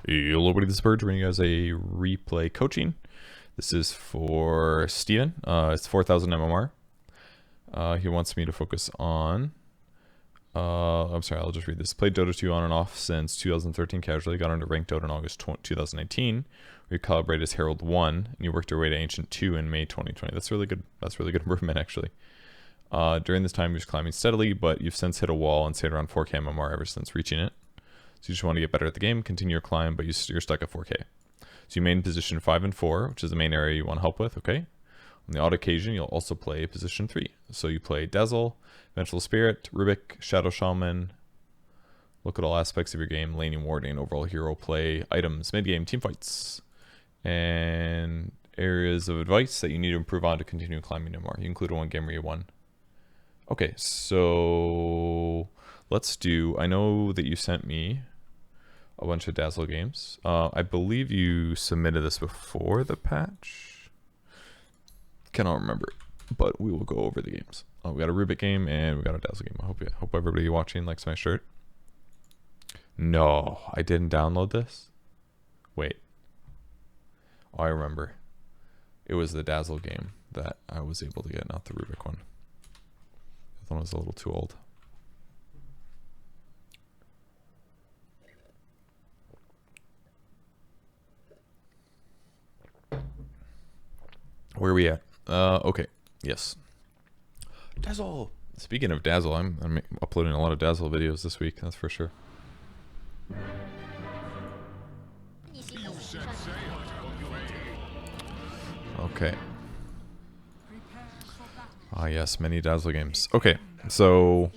Hello, everybody. This is Purge. We're going to guys a replay coaching. This is for Steven. It's 4,000 MMR. He wants me to focus on. I'm sorry, I'll just read this. Played Dota 2 on and off since 2013 casually. Got into ranked Dota in August 2019. Recalibrated as Herald 1, and you worked your way to Ancient 2 in May 2020. That's really good. That's really good improvement, actually. During this time, you're just climbing steadily, but you've since hit a wall and stayed around 4K MMR ever since reaching it. So you just want to get better at the game, continue your climb, but you're stuck at 4K. So you main position 5 and 4, which is the main area you want to help with, okay? On the odd occasion, you'll also play position 3. So you play Dazzle, Vengeful Spirit, Rubick, Shadow Shaman. Look at all aspects of your game, laning, warding, overall hero play, items, mid-game, team fights, and areas of advice that you need to improve on to continue climbing MMR. You include one game where you won. Okay, so let's do, I know that you sent me a bunch of Dazzle games. I believe you submitted this before the patch. Cannot remember, but we will go over the games. We got a Rubick game and we got a Dazzle game. I hope everybody watching likes my shirt. No, I didn't download this. Wait. Oh, I remember. It was the Dazzle game that I was able to get, not the Rubick one. That one was a little too old. Where are we at? Okay. Yes. Dazzle. Speaking of Dazzle, I'm uploading a lot of Dazzle videos this week. That's for sure. Okay. Ah, yes, many Dazzle games. Okay, so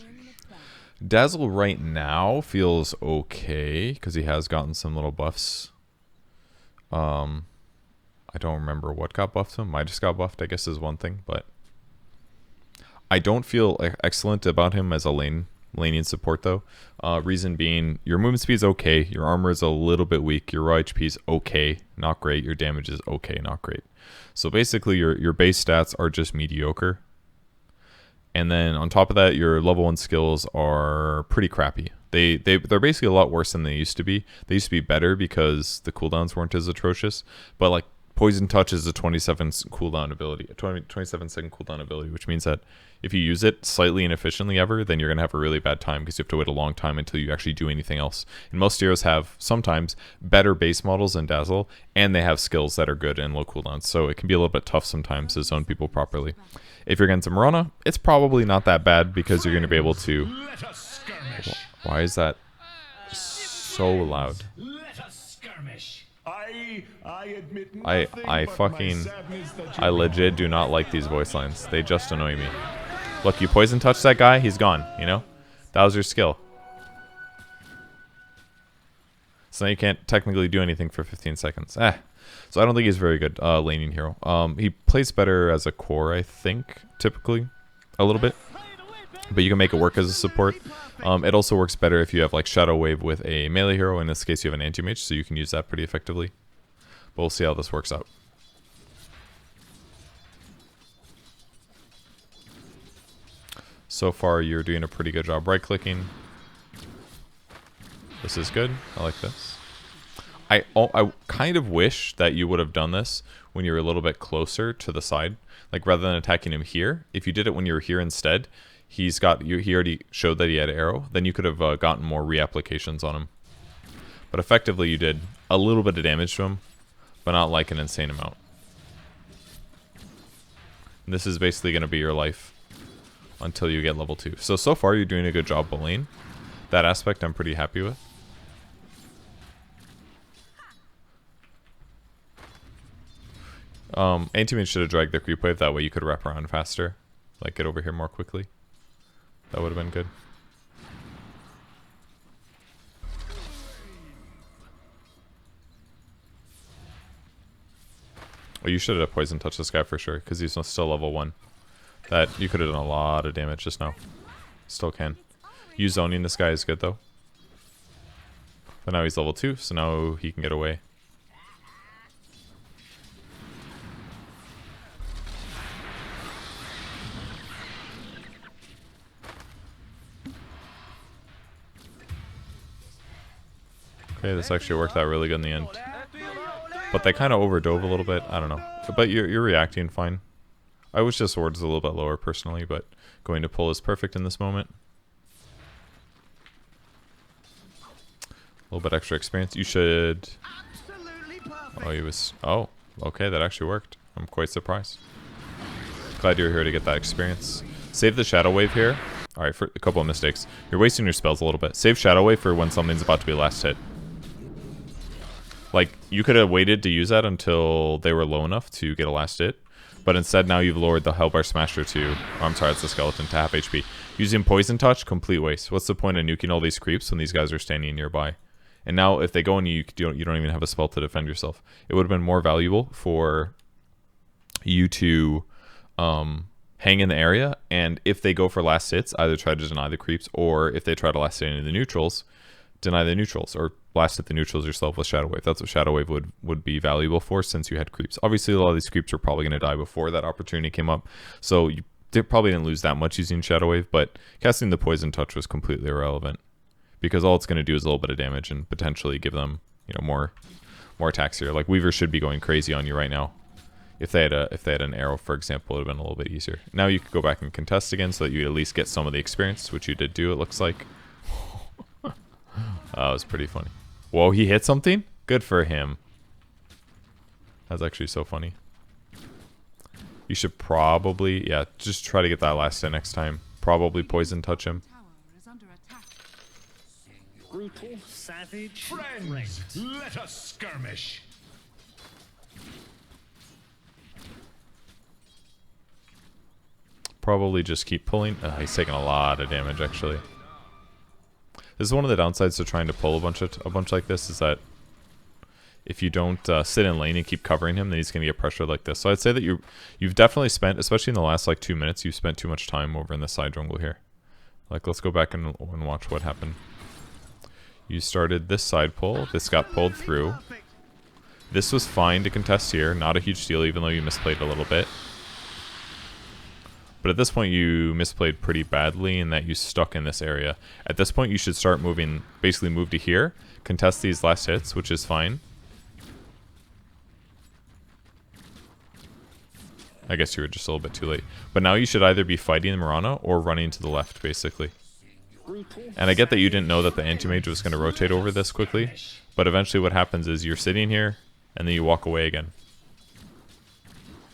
Dazzle right now feels okay because he has gotten some little buffs. I don't remember what got buffed to him. I just got buffed, I guess, is one thing, but I don't feel excellent about him as a laning support though. Reason being, your movement speed is okay, your armor is a little bit weak, your raw HP is okay, not great, your damage is okay, not great. So basically your base stats are just mediocre. And then on top of that, your level 1 skills are pretty crappy. They're basically a lot worse than they used to be. They used to be better because the cooldowns weren't as atrocious, but like Poison Touch is a 27 cooldown ability, a 27-second cooldown ability, which means that if you use it slightly inefficiently ever, then you're going to have a really bad time because you have to wait a long time until you actually do anything else. And most heroes have sometimes better base models than Dazzle, and they have skills that are good and low cooldowns, so it can be a little bit tough sometimes to zone people properly. If you're against a Marana, it's probably not that bad because you're going to be able to... Why is that so loud? I legit do not like these voice lines. They just annoy me. Look, you poison touch that guy, he's gone, you know? That was your skill. So now you can't technically do anything for 15 seconds. So I don't think he's very good laning hero. He plays better as a core, I think, typically, a little bit. But you can make it work as a support. It also works better if you have like Shadow Wave with a melee hero. In this case, you have an anti-mage, so you can use that pretty effectively. But we'll see how this works out. So far, you're doing a pretty good job right-clicking. This is good. I like this. I kind of wish that you would have done this when you're a little bit closer to the side. Like, rather than attacking him here, if you did it when you were here instead, he already showed that he had arrow, then you could have gotten more reapplications on him. But effectively, you did a little bit of damage to him, but not like an insane amount. And this is basically going to be your life until you get level 2. So far, you're doing a good job bullying. That aspect I'm pretty happy with. Anti-mage should have dragged the creep wave, that way you could wrap around faster. Like, get over here more quickly. That would have been good. Well, you should have poison touched this guy for sure, because he's still level 1. That, you could have done a lot of damage just now. Still can. You zoning this guy is good though. But now he's level 2, so now he can get away. Okay, this actually worked out really good in the end. But they kind of overdove a little bit. I don't know. But you're reacting fine. I wish this ward was a little bit lower personally, but going to pull is perfect in this moment. A little bit extra experience. You should... Oh, he was... Oh, okay, that actually worked. I'm quite surprised. Glad you're here to get that experience. Save the Shadow Wave here. Alright, for a couple of mistakes. You're wasting your spells a little bit. Save Shadow Wave for when something's about to be last hit. Like, you could have waited to use that until they were low enough to get a last hit. But instead, now you've lowered the Hellbar Smasher to... Oh, I'm sorry, it's the Skeleton to half HP. Using Poison Touch, complete waste. What's the point of nuking all these creeps when these guys are standing nearby? And now, if they go on you, you don't even have a spell to defend yourself. It would have been more valuable for you to hang in the area, and if they go for last hits, either try to deny the creeps, or if they try to last hit into the neutrals, deny the neutrals, or last hit the neutrals yourself with Shadow Wave. That's what Shadow Wave would be valuable for, since you had creeps. Obviously, a lot of these creeps are probably going to die before that opportunity came up, so you probably didn't lose that much using Shadow Wave, but casting the Poison Touch was completely irrelevant, because all it's going to do is a little bit of damage and potentially give them, you know, more attacks here. Like, Weaver should be going crazy on you right now. If they had an arrow, for example, it would have been a little bit easier. Now you could go back and contest again so that you at least get some of the experience, which you did do, it looks like. That was pretty funny. Whoa, he hit something? Good for him. That's actually so funny. You should probably, yeah, just try to get that last hit next time. Probably Poison Touch him. Brutal, savage, friends, let us skirmish. Probably just keep pulling. He's taking a lot of damage, actually. This is one of the downsides to trying to pull a bunch like this, is that if you don't sit in lane and keep covering him, then he's going to get pressured like this. So I'd say that you've definitely spent, especially in the last like 2 minutes, you've spent too much time over in the side jungle here. Like, let's go back and watch what happened. You started this side pull. This got pulled through. This was fine to contest here. Not a huge deal, even though you misplayed a little bit. But at this point, you misplayed pretty badly in that you stuck in this area. At this point, you should start moving, basically move to here, contest these last hits, which is fine. I guess you were just a little bit too late. But now you should either be fighting Mirana or running to the left, basically. And I get that you didn't know that the Anti-Mage was going to rotate over this quickly, but eventually what happens is you're sitting here, and then you walk away again.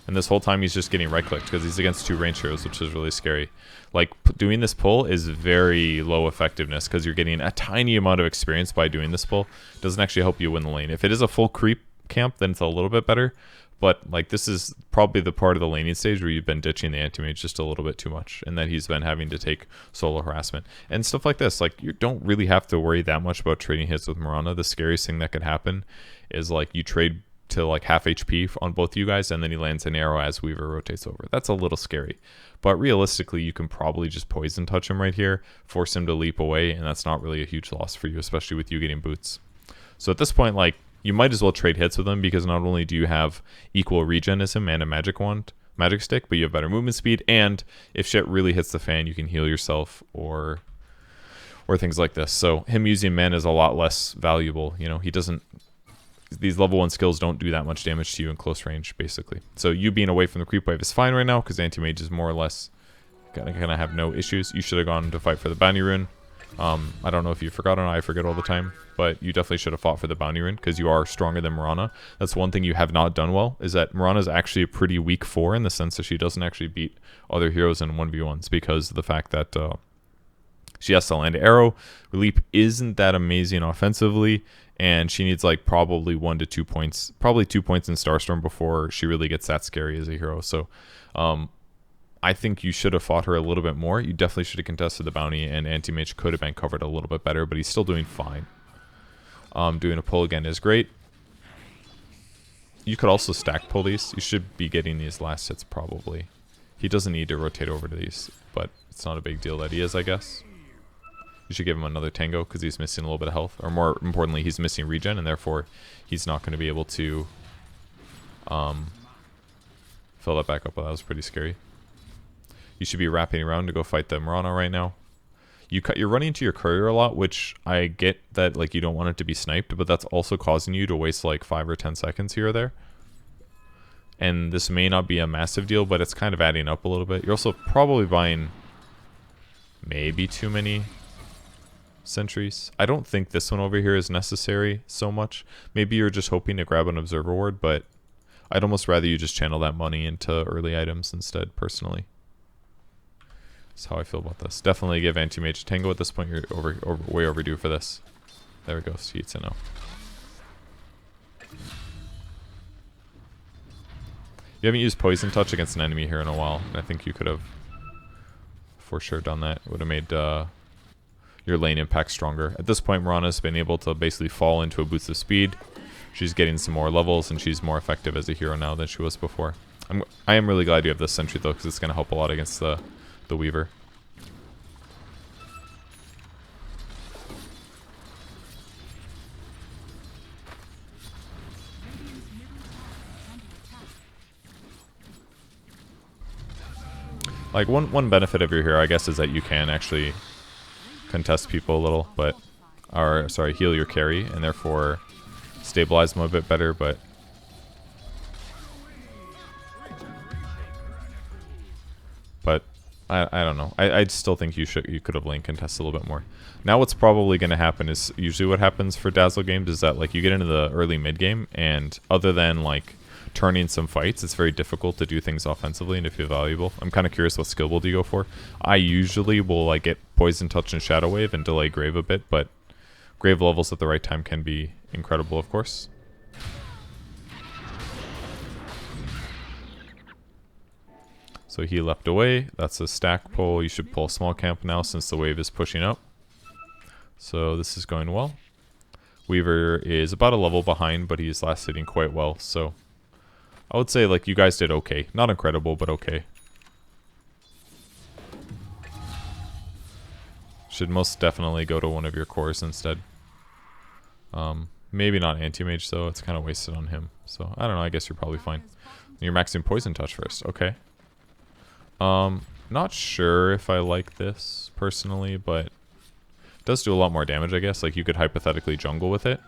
And this whole time he's just getting right-clicked, because he's against 2 range heroes, which is really scary. Like, doing this pull is very low effectiveness, because you're getting a tiny amount of experience by doing this pull. It doesn't actually help you win the lane. If it is a full creep camp, then it's a little bit better. But, like, this is probably the part of the laning stage where you've been ditching the Anti-Mage just a little bit too much, and that he's been having to take solo harassment. And stuff like this, like, you don't really have to worry that much about trading hits with Mirana. The scariest thing that could happen is, like, you trade to, like, half HP on both you guys, and then he lands an arrow as Weaver rotates over. That's a little scary. But realistically, you can probably just Poison Touch him right here, force him to leap away, and that's not really a huge loss for you, especially with you getting boots. So at this point, like, you might as well trade hits with him, because not only do you have equal regen as him and a magic stick, but you have better movement speed, and if shit really hits the fan, you can heal yourself or things like this. So him using men is a lot less valuable. You know, he doesn't... These level 1 skills don't do that much damage to you in close range, basically. So you being away from the creep wave is fine right now, because Anti-Mage is more or less gonna have no issues. You should have gone to fight for the bounty rune. I don't know if you forgot or not. I forget all the time, but you definitely should have fought for the bounty rune, because you are stronger than Mirana. That's one thing you have not done well, is that Mirana is actually a pretty weak 4 in the sense that she doesn't actually beat other heroes in 1v1s, because of the fact that she has to land an arrow. Leap isn't that amazing offensively, and she needs like probably 1 to 2 points, probably 2 points in Starstorm before she really gets that scary as a hero. So I think you should have fought her a little bit more. You definitely should have contested the bounty, and Anti-Mage could have been covered a little bit better, but he's still doing fine. Doing a pull again is great. You could also stack pull these. You should be getting these last hits probably. He doesn't need to rotate over to these, but it's not a big deal that he is, I guess. You should give him another tango, because he's missing a little bit of health. Or more importantly, he's missing regen, and therefore he's not going to be able to fill that back up. Well, that was pretty scary. You should be wrapping around to go fight the Mirana right now. you're running into your courier a lot, which I get that like you don't want it to be sniped, but that's also causing you to waste like 5 or 10 seconds here or there. And this may not be a massive deal, but it's kind of adding up a little bit. You're also probably buying maybe too many sentries. I don't think this one over here is necessary so much. Maybe you're just hoping to grab an observer ward, but I'd almost rather you just channel that money into early items instead, personally. That's how I feel about this. Definitely give Anti-Mage a Tango at this point. You're way overdue for this. There we go. He eats it now. You haven't used Poison Touch against an enemy here in a while, and I think you could have for sure done that. It would have made your lane impact stronger. At this point, Mirana's been able to basically fall into a boost of speed. She's getting some more levels, and she's more effective as a hero now than she was before. I am really glad you have this sentry, though, because it's going to help a lot against the Weaver. Like, one benefit of your hero, I guess, is that you can actually contest people a little, but... Or, sorry, heal your carry, and therefore stabilize them a bit better, but... But, I don't know. I still think you could have lane contested a little bit more. Now what's probably going to happen is, usually what happens for Dazzle games is that, like, you get into the early mid game, and other than, like, turning some fights, it's very difficult to do things offensively and to feel valuable. I'm kind of curious what skill build you go for. I usually will, like, get Poison Touch and Shadow Wave and delay Grave a bit, but Grave levels at the right time can be incredible, of course. So he leapt away. That's a stack pull. You should pull a small camp now since the wave is pushing up. So this is going well. Weaver is about a level behind, but he's last hitting quite well. So I would say, like, you guys did okay. Not incredible, but okay. Should most definitely go to one of your cores instead. Maybe not Anti-Mage, though. It's kind of wasted on him. So I don't know. I guess you're probably fine. You're maxing Poison Touch first. Okay. Not sure if I like this personally, but it does do a lot more damage, I guess. Like, you could hypothetically jungle with it.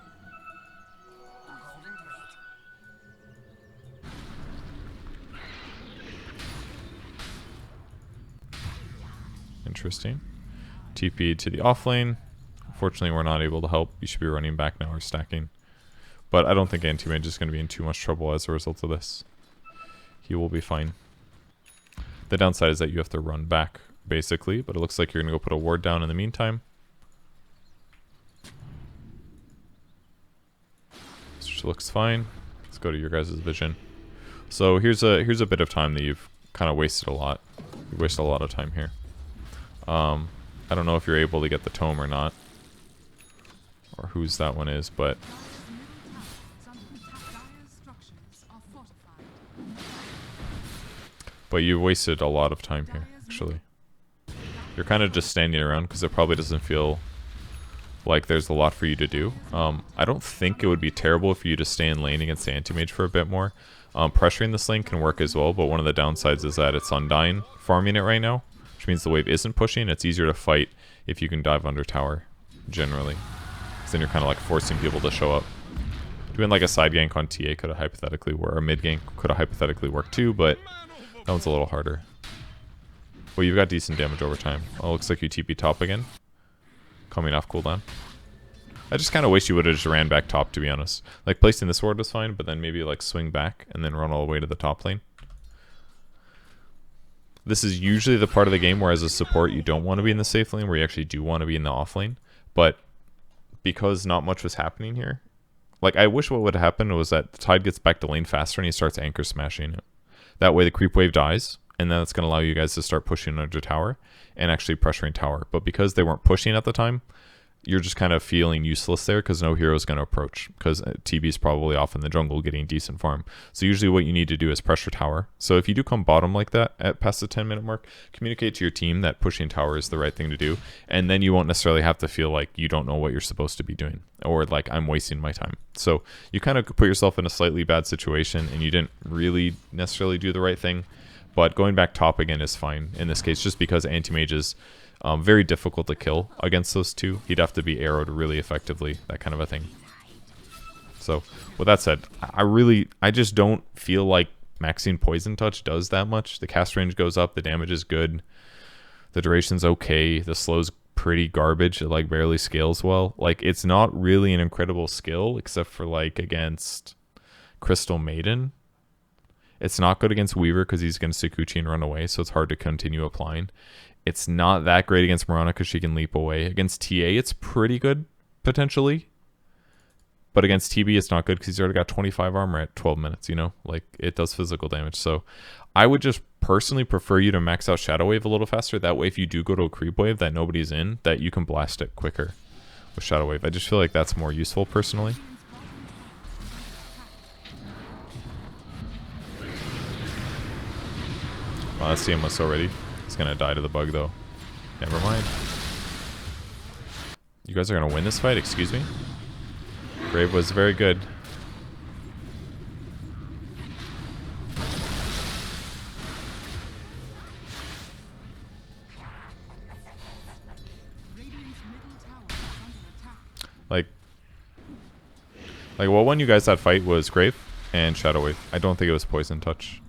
Interesting. TP to the off lane. Unfortunately, we're not able to help. You should be running back now or stacking. But I don't think Anti-Mage is going to be in too much trouble as a result of this. He will be fine. The downside is that you have to run back, basically, but it looks like you're going to go put a ward down in the meantime. Which looks fine. Let's go to your guys' vision. So here's a bit of time that you've kind of wasted a lot. You wasted a lot of time here. I don't know if you're able to get the tome or not, or whose that one is, but... But you wasted a lot of time here, actually. You're kind of just standing around because it probably doesn't feel like there's a lot for you to do. I don't think it would be terrible for you to stay in lane against the Anti-Mage for a bit more. Pressuring this lane can work as well, but one of the downsides is that it's Undying farming it right now, which means the wave isn't pushing. It's easier to fight if you can dive under tower, generally. Because then you're kind of like forcing people to show up. Doing like a side gank on TA could have hypothetically worked, or a mid gank could have hypothetically worked too, but that one's a little harder. Well, you've got decent damage over time. Oh, looks like you TP top again. Coming off cooldown. I just kind of wish you would have just ran back top, to be honest. Like, placing this ward was fine, but then maybe like swing back and then run all the way to the top lane. This is usually the part of the game where as a support you don't want to be in the safe lane, where you actually do want to be in the off lane. But because not much was happening here, like, I wish what would happen was that the Tide gets back to lane faster and he starts anchor smashing it. That way the creep wave dies, and then it's going to allow you guys to start pushing under tower and actually pressuring tower. But because they weren't pushing at the time, you're just kind of feeling useless there because no hero is going to approach, because TB is probably off in the jungle getting decent farm. So usually what you need to do is pressure tower. So if you do come bottom like that at past the 10-minute mark, communicate to your team that pushing tower is the right thing to do, and then you won't necessarily have to feel like you don't know what you're supposed to be doing, or like I'm wasting my time. So you kind of put yourself in a slightly bad situation and you didn't really necessarily do the right thing. But going back top again is fine in this case, just because Anti-Mage is Very difficult to kill against those two. He'd have to be arrowed really effectively, that kind of a thing. So, with that said, I just don't feel like maxing Poison Touch does that much. The cast range goes up, the damage is good, the duration's okay, the slow's pretty garbage, it like barely scales well. Like, it's not really an incredible skill, except for like against Crystal Maiden. It's not good against Weaver because he's going to Sakuchi and run away, so it's hard to continue applying. It's not that great against Mirana because she can leap away. Against TA, it's pretty good, potentially. But against TB, it's not good because he's already got 25 armor at 12 minutes, you know? Like, it does physical damage. So, I would just personally prefer you to max out Shadow Wave a little faster. That way, if you do go to a creep wave that nobody's in, that you can blast it quicker with Shadow Wave. I just feel like that's more useful, personally. Wow, that CM was so ready. He's going to die to the bug, though. Never mind. You guys are going to win this fight? Excuse me? Brave was very good. Like what won you guys that fight was Grave and Shadow Wave. I don't think it was Poison Touch.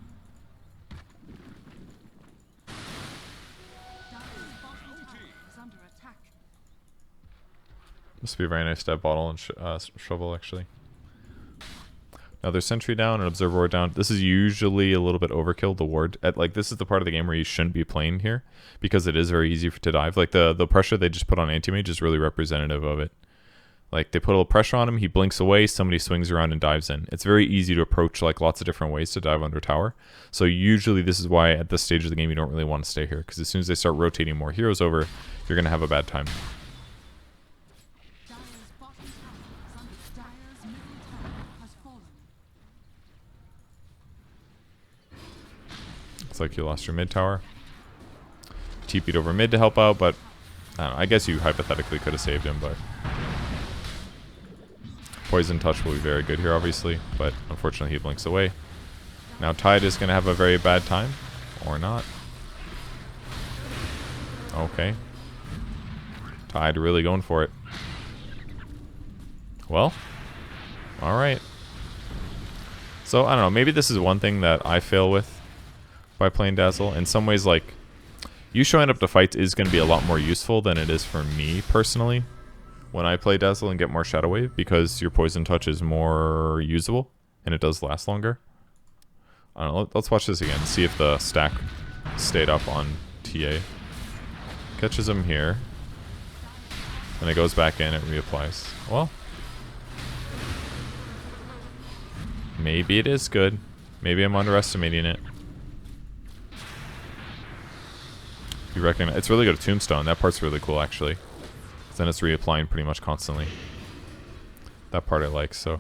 Must be very nice to have Bottle and Shovel, actually. Another Sentry down, an Observer Ward down. This is usually a little bit overkill, the ward. This is the part of the game where you shouldn't be playing here, because it is very easy to dive. Like, the pressure they just put on Anti-Mage is really representative of it. Like, they put a little pressure on him, he blinks away, somebody swings around and dives in. It's very easy to approach, like, lots of different ways to dive under tower. So usually this is why at this stage of the game you don't really want to stay here, because as soon as they start rotating more heroes over, you're going to have a bad time. Looks like you lost your mid tower. TP'd over mid to help out, but I don't know, I guess you hypothetically could have saved him, but Poison Touch will be very good here, obviously, but unfortunately he blinks away. Now Tide is going to have a very bad time, or not. Okay. Tide really going for it. Well, alright. So, I don't know, maybe this is one thing that I fail with by playing Dazzle. In some ways, like, you showing up to fights is going to be a lot more useful than it is for me, personally, when I play Dazzle and get more Shadow Wave, because your Poison Touch is more usable, and it does last longer. I don't know, let's watch this again, see if the stack stayed up on TA. Catches him here. Then it goes back in, it reapplies. Well, maybe it is good. Maybe I'm underestimating it. You recognize it's really good at Tombstone. That part's really cool, actually. Then it's reapplying pretty much constantly. That part I like, so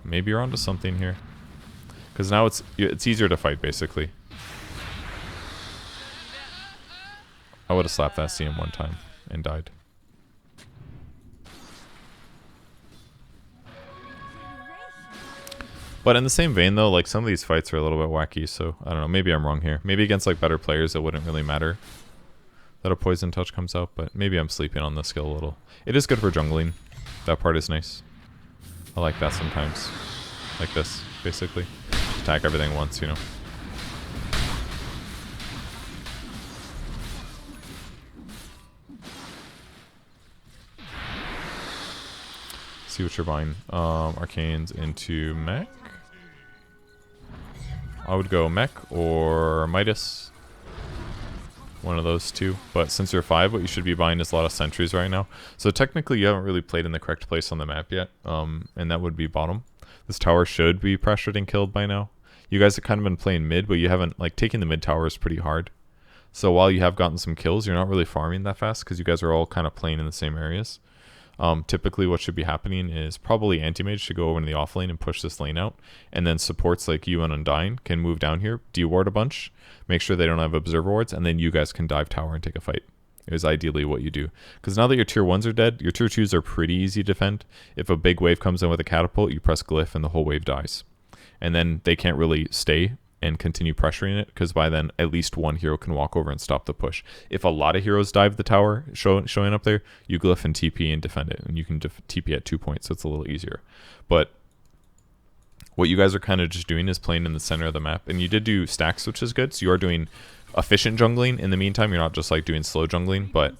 maybe you're onto something here, because now it's easier to fight, basically. I would have slapped that CM one time and died. But in the same vein, though, like, some of these fights are a little bit wacky, so I don't know, maybe I'm wrong here. Maybe against, like, better players it wouldn't really matter that a Poison Touch comes out, but maybe I'm sleeping on the skill a little. It is good for jungling. That part is nice. I like that sometimes. Like this, basically. Attack everything once, you know. See what you're buying. Arcanes into mech. I would go mech or Midas. One of those two. But since you're 5, what you should be buying is a lot of sentries right now. So technically you haven't really played in the correct place on the map yet. And that would be bottom. This tower should be pressured and killed by now. You guys have kind of been playing mid, but you haven't, like, taking the mid tower is pretty hard. So while you have gotten some kills, you're not really farming that fast because you guys are all kind of playing in the same areas. Typically what should be happening is probably Anti-Mage should go over in the off lane and push this lane out, and then supports like you and Undying can move down here, de-ward a bunch, make sure they don't have Observer Wards, and then you guys can dive tower and take a fight. Is ideally what you do. Because now that your tier 1s are dead, your tier 2s are pretty easy to defend. If a big wave comes in with a catapult, you press glyph and the whole wave dies. And then they can't really stay and continue pressuring it, because by then at least one hero can walk over and stop the push. If a lot of heroes dive the tower showing up there, you glyph and TP and defend it, and you can TP at 2 points, so it's a little easier. But what you guys are kind of just doing is playing in the center of the map, and you did do stacks, which is good, so you are doing efficient jungling in the meantime. You're not just like doing slow jungling, but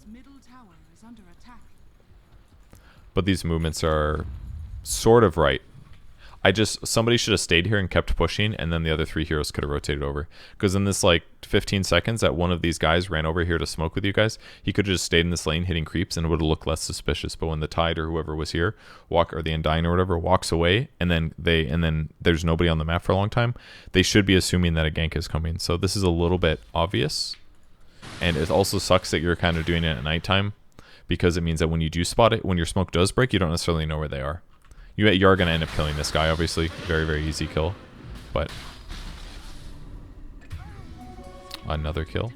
these movements are sort of right. Somebody should have stayed here and kept pushing, and then the other 3 heroes could have rotated over. Because in this like 15 seconds that one of these guys ran over here to smoke with you guys, he could have just stayed in this lane hitting creeps and it would have looked less suspicious. But when the Tide or whoever was here, or the Undying or whatever, walks away, and then there's nobody on the map for a long time, they should be assuming that a gank is coming. So this is a little bit obvious, and it also sucks that you're kind of doing it at nighttime, because it means that when you do spot it, when your smoke does break, you don't necessarily know where they are. You are going to end up killing this guy, obviously. Very, very easy kill. But another kill.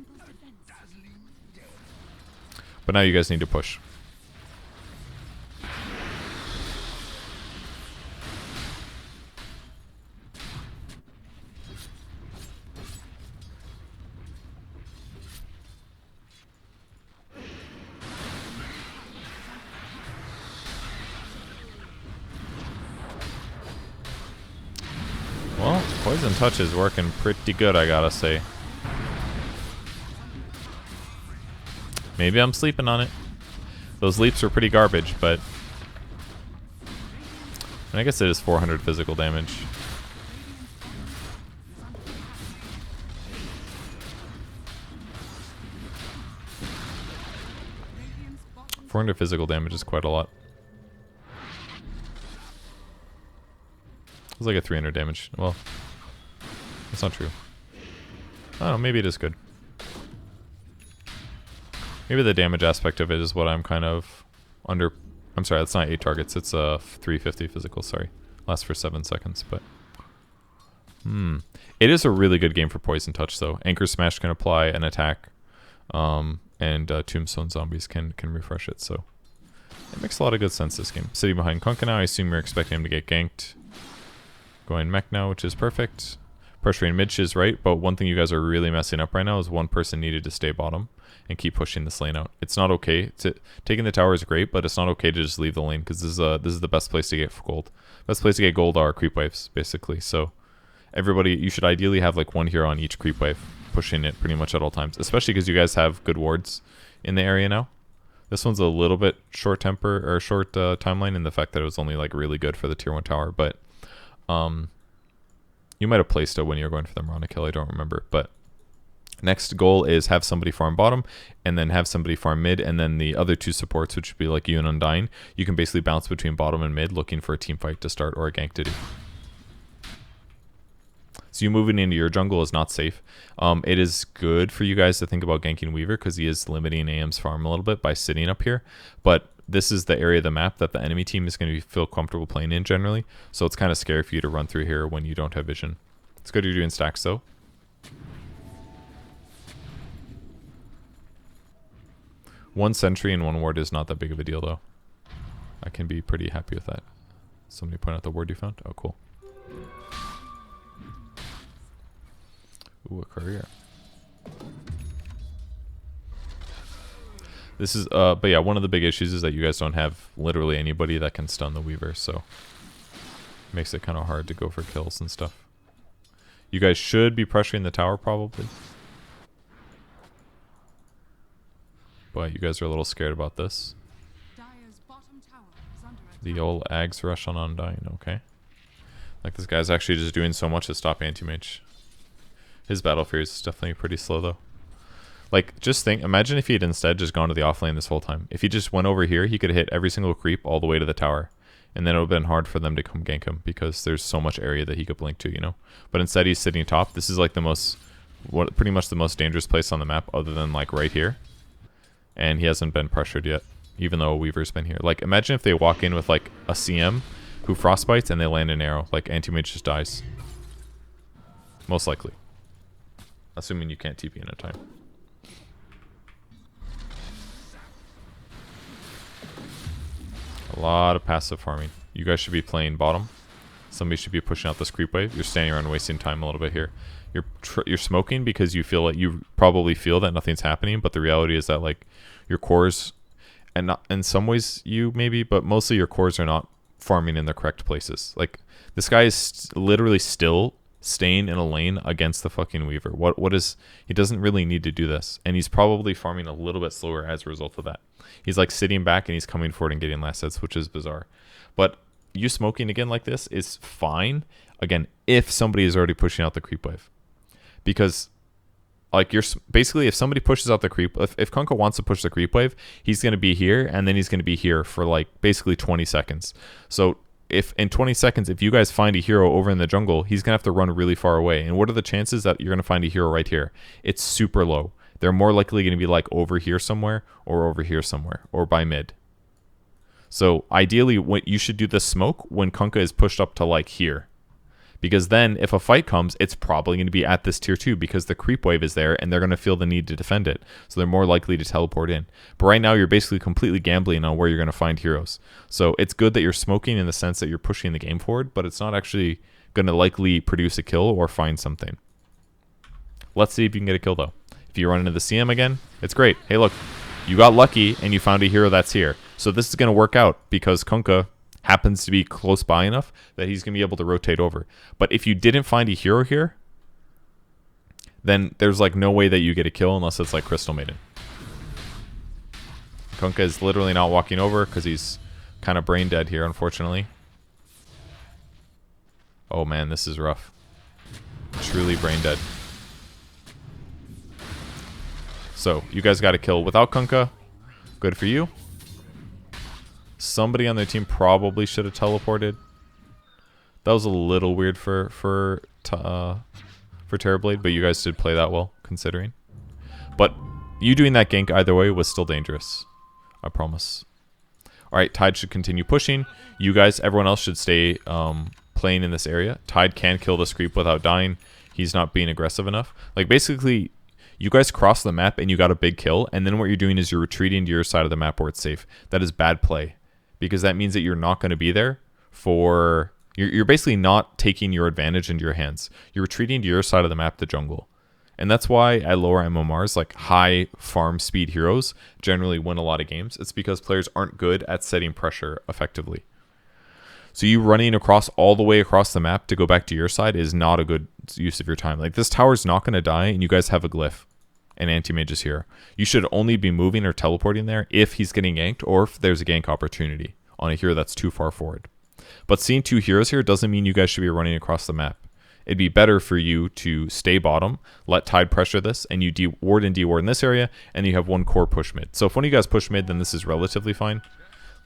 But now you guys need to push. Well, Poison Touch is working pretty good, I gotta say. Maybe I'm sleeping on it. Those leaps were pretty garbage, but I guess it is 400 physical damage. .400 physical damage is quite a lot. It's like a 300 damage. Well, that's not true. I don't know, maybe it is good. Maybe the damage aspect of it is what I'm kind of under. I'm sorry, that's not 8 targets. It's 350 physical, sorry. Lasts for 7 seconds, but it is a really good game for Poison Touch, though. Anchor Smash can apply an attack, and Tombstone Zombies can refresh it, so it makes a lot of good sense, this game. Sitting behind Kunkka now, I assume you're expecting him to get ganked. Going mech now, which is perfect. Pressuring mid is right, but one thing you guys are really messing up right now is one person needed to stay bottom and keep pushing this lane out. It's not okay. Taking the tower is great, but it's not okay to just leave the lane, because this is the best place to get gold. Best place to get gold are creep waves, basically. So everybody, you should ideally have like one hero on each creep wave, pushing it pretty much at all times, especially because you guys have good wards in the area now. This one's a little bit short timeline in the fact that it was only like really good for the tier 1 tower, but you might have placed it when you were going for the Mirana kill, I don't remember. But next goal is have somebody farm bottom, and then have somebody farm mid, and then the other 2 supports, which would be like you and Undying, you can basically bounce between bottom and mid looking for a team fight to start or a gank to do. So you moving into your jungle is not safe. It is good for you guys to think about ganking Weaver, because he is limiting AM's farm a little bit by sitting up here, but this is the area of the map that the enemy team is going to feel comfortable playing in generally, so it's kind of scary for you to run through here when you don't have vision. It's good you're doing stacks, though. One sentry and 1 ward is not that big of a deal, though. I can be pretty happy with that. Somebody point out the ward you found? Oh, cool. Ooh, a courier. This is, but yeah, one of the big issues is that you guys don't have literally anybody that can stun the Weaver, so it makes it kind of hard to go for kills and stuff. You guys should be pressuring the tower, probably. But you guys are a little scared about this. The old Ags rush on Undying, okay. Like, this guy's actually just doing so much to stop Anti-Mage. His battle fear is definitely pretty slow, though. Like, just think, imagine if he had instead just gone to the offlane this whole time. If he just went over here, he could have hit every single creep all the way to the tower. And then it would have been hard for them to come gank him, because there's so much area that he could blink to, you know? But instead he's sitting top. This is like pretty much the most dangerous place on the map, other than like right here. And he hasn't been pressured yet, even though Weaver's been here. Like, imagine if they walk in with like a CM who frostbites and they land an arrow. Like, Anti-Mage just dies. Most likely. Assuming you can't TP in a time. A lot of passive farming. You guys should be playing bottom. Somebody should be pushing out this creep wave. You're standing around wasting time a little bit here. You're smoking because you feel like you probably feel that nothing's happening, but the reality is that like your cores, and not in some ways you maybe, but mostly your cores are not farming in the correct places. Like this guy is literally still staying in a lane against the fucking Weaver. What is, he doesn't really need to do this, and he's probably farming a little bit slower as a result of that. He's like sitting back and he's coming forward and getting last hits, which is bizarre. But you smoking again like this is fine, again, if somebody is already pushing out the creep wave. Because like you're basically, if somebody pushes out the creep, if Kunkka wants to push the creep wave, he's going to be here and then he's going to be here for like basically 20 seconds. So if in 20 seconds, if you guys find a hero over in the jungle, he's going to have to run really far away. And what are the chances that you're going to find a hero right here? It's super low. They're more likely going to be like over here somewhere or over here somewhere or by mid. So ideally, what you should do the smoke when Kunkka is pushed up to like here. Because then if a fight comes, it's probably going to be at this tier 2 because the creep wave is there and they're going to feel the need to defend it. So they're more likely to teleport in. But right now you're basically completely gambling on where you're going to find heroes. So it's good that you're smoking in the sense that you're pushing the game forward, but it's not actually going to likely produce a kill or find something. Let's see if you can get a kill though. If you run into the CM again, it's great. Hey look, you got lucky and you found a hero that's here. So this is going to work out because Kunkka happens to be close by enough that he's going to be able to rotate over. But if you didn't find a hero here, then there's like no way that you get a kill unless it's like Crystal Maiden. Kunkka is literally not walking over because he's kind of brain dead here, unfortunately. Oh man, this is rough. Truly brain dead. So you guys got a kill without Kunkka. Good for you. Somebody on their team probably should have teleported. That was a little weird for Terrorblade, but you guys did play that well, considering. But you doing that gank either way was still dangerous. I promise. Alright, Tide should continue pushing. You guys, everyone else should stay playing in this area. Tide can kill this creep without dying. He's not being aggressive enough. Like, basically, you guys cross the map and you got a big kill, and then what you're doing is you're retreating to your side of the map where it's safe. That is bad play. Because that means that you're not going to be there for... You're basically not taking your advantage into your hands. You're retreating to your side of the map, the jungle. And that's why at lower MMRs, like high farm speed heroes, generally win a lot of games. It's because players aren't good at setting pressure effectively. So you running across all the way across the map to go back to your side is not a good use of your time. Like, this tower's not going to die, and you guys have a glyph. And anti-mage is here. You should only be moving or teleporting there if he's getting ganked or if there's a gank opportunity on a hero that's too far forward. But seeing two heroes here doesn't mean you guys should be running across the map. It'd be better for you to stay bottom, let Tide pressure this, and you ward and deward in this area, and you have one core push mid. So if one of you guys push mid, then this is relatively fine.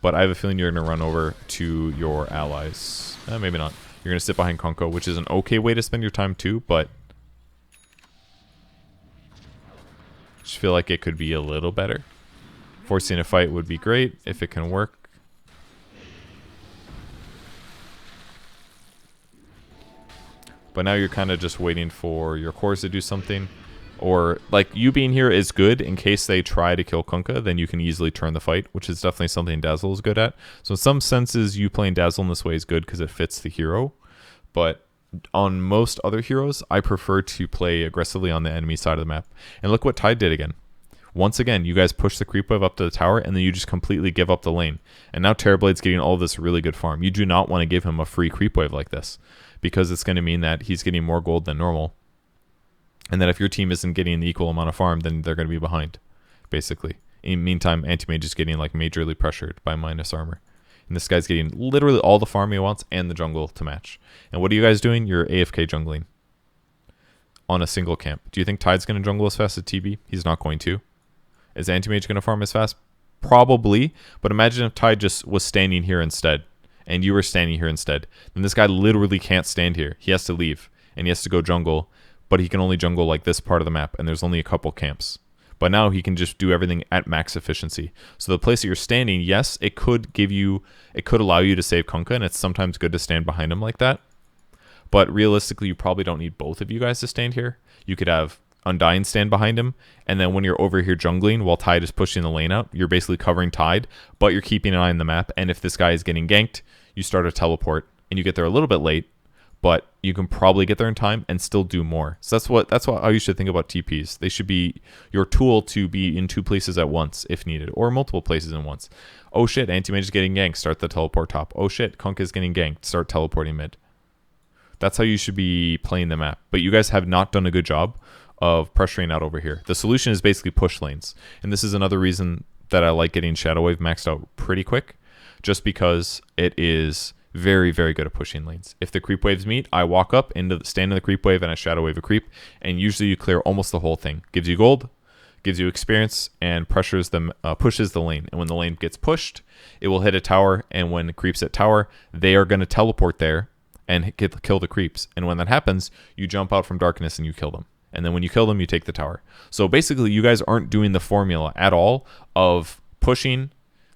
But I have a feeling you're going to run over to your allies. Maybe not. You're going to sit behind Kunkka, which is an okay way to spend your time too, but... just feel like it could be a little better. Forcing a fight would be great if it can work. But now you're kind of just waiting for your cores to do something. Or, like, you being here is good in case they try to kill Kunkka, then you can easily turn the fight, which is definitely something Dazzle is good at. So in some senses, you playing Dazzle in this way is good because it fits the hero. But on most other heroes, I prefer to play aggressively on the enemy side of the map. And look what Tide did again. Once again, you guys push the creep wave up to the tower, and then you just completely give up the lane. And now Terrorblade's getting all of this really good farm. You do not want to give him a free creep wave like this, because it's going to mean that he's getting more gold than normal. And that if your team isn't getting the equal amount of farm, then they're going to be behind, basically. In the meantime, Anti-Mage is getting like majorly pressured by minus armor. And this guy's getting literally all the farm he wants and the jungle to match. And what are you guys doing? You're AFK jungling on a single camp. Do you think Tide's going to jungle as fast as TB? He's not going to. Is Anti-Mage going to farm as fast? Probably. But imagine if Tide just was standing here instead, and you were standing here instead. Then this guy literally can't stand here. He has to leave, and he has to go jungle. But he can only jungle like this part of the map, and there's only a couple camps. But now he can just do everything at max efficiency. So the place that you're standing, yes, it could allow you to save Kunkka, and it's sometimes good to stand behind him like that. But realistically, you probably don't need both of you guys to stand here. You could have Undying stand behind him, and then when you're over here jungling while Tide is pushing the lane out, you're basically covering Tide, but you're keeping an eye on the map, and if this guy is getting ganked, you start a teleport, and you get there a little bit late, but you can probably get there in time and still do more. So that's how you should think about TPs. They should be your tool to be in 2 places at once if needed, or multiple places at once. Oh shit, anti-mage is getting ganked, start the teleport top. Oh shit, Kunk is getting ganked, start teleporting mid. That's how you should be playing the map. But you guys have not done a good job of pressuring out over here. The solution is basically push lanes. And this is another reason that I like getting Shadow Wave maxed out pretty quick, just because it is very, very good at pushing lanes. If the creep waves meet, I walk up, stand in the creep wave, and I Shadow Wave a creep, and usually you clear almost the whole thing. Gives you gold, gives you experience, and pushes the lane. And when the lane gets pushed, it will hit a tower, and when it creeps at tower, they are going to teleport there and kill the creeps. And when that happens, you jump out from darkness and you kill them. And then when you kill them, you take the tower. So basically, you guys aren't doing the formula at all of pushing,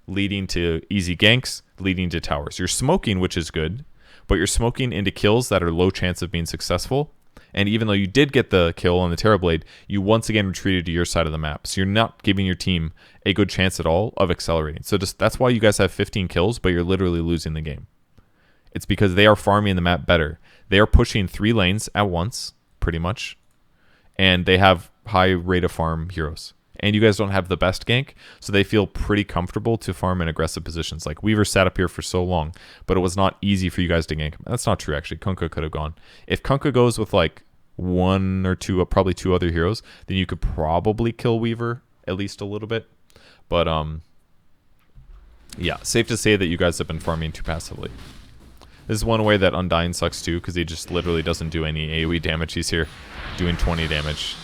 leading to easy ganks, leading to towers. You're smoking, which is good, but you're smoking into kills that are low chance of being successful. And even though you did get the kill on the Terrorblade, you once again retreated to your side of the map. So you're not giving your team a good chance at all of accelerating. So that's why you guys have 15 kills, but you're literally losing the game. It's because they are farming the map better. They are pushing 3 lanes at once, pretty much. And they have high rate of farm heroes. And you guys don't have the best gank, so they feel pretty comfortable to farm in aggressive positions. Like, Weaver sat up here for so long, but it was not easy for you guys to gank him. That's not true, actually. Kunkka could have gone. If Kunkka goes with, like, 1 or 2, probably 2 other heroes, then you could probably kill Weaver at least a little bit. But, yeah, safe to say that you guys have been farming too passively. This is one way that Undying sucks too, because he just literally doesn't do any AoE damage. He's here doing 20 damage.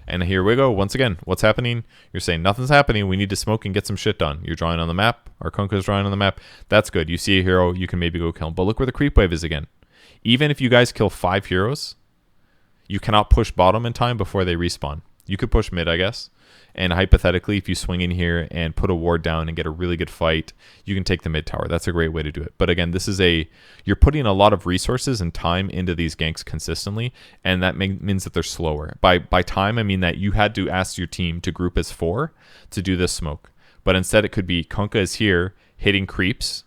And here we go. Once again, what's happening? You're saying nothing's happening. We need to smoke and get some shit done. You're drawing on the map. Our Kunkka's drawing on the map. That's good. You see a hero, you can maybe go kill him. But look where the creep wave is again. Even if you guys kill 5 heroes, you cannot push bottom in time before they respawn. You could push mid, I guess. And hypothetically, if you swing in here and put a ward down and get a really good fight, you can take the mid tower. That's a great way to do it. But again, you're putting a lot of resources and time into these ganks consistently, and that means that they're slower. By time, I mean that you had to ask your team to group as 4 to do this smoke. But instead, it could be Kunkka is here hitting creeps.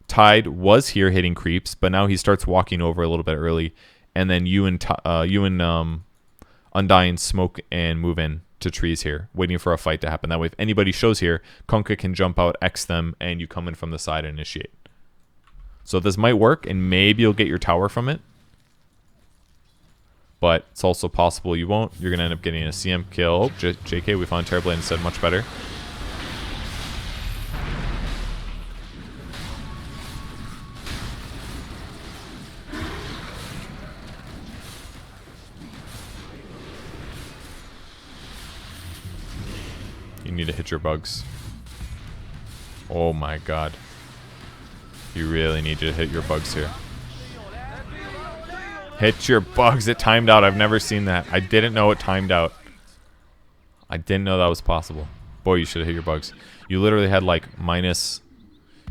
Tide was here hitting creeps, but now he starts walking over a little bit early, and then you and Undying smoke and move in to trees here, waiting for a fight to happen. That way, if anybody shows here, Kunkka can jump out, X them, and you come in from the side and initiate. So this might work, and maybe you'll get your tower from it. But it's also possible you won't. You're going to end up getting a CM kill. Oh, JK, we found Terrorblade instead, much better. You need to hit your bugs. Oh my god. You really need to hit your bugs here. Hit your bugs. It timed out. I've never seen that. I didn't know it timed out. I didn't know that was possible. Boy, you should have hit your bugs. You literally had like minus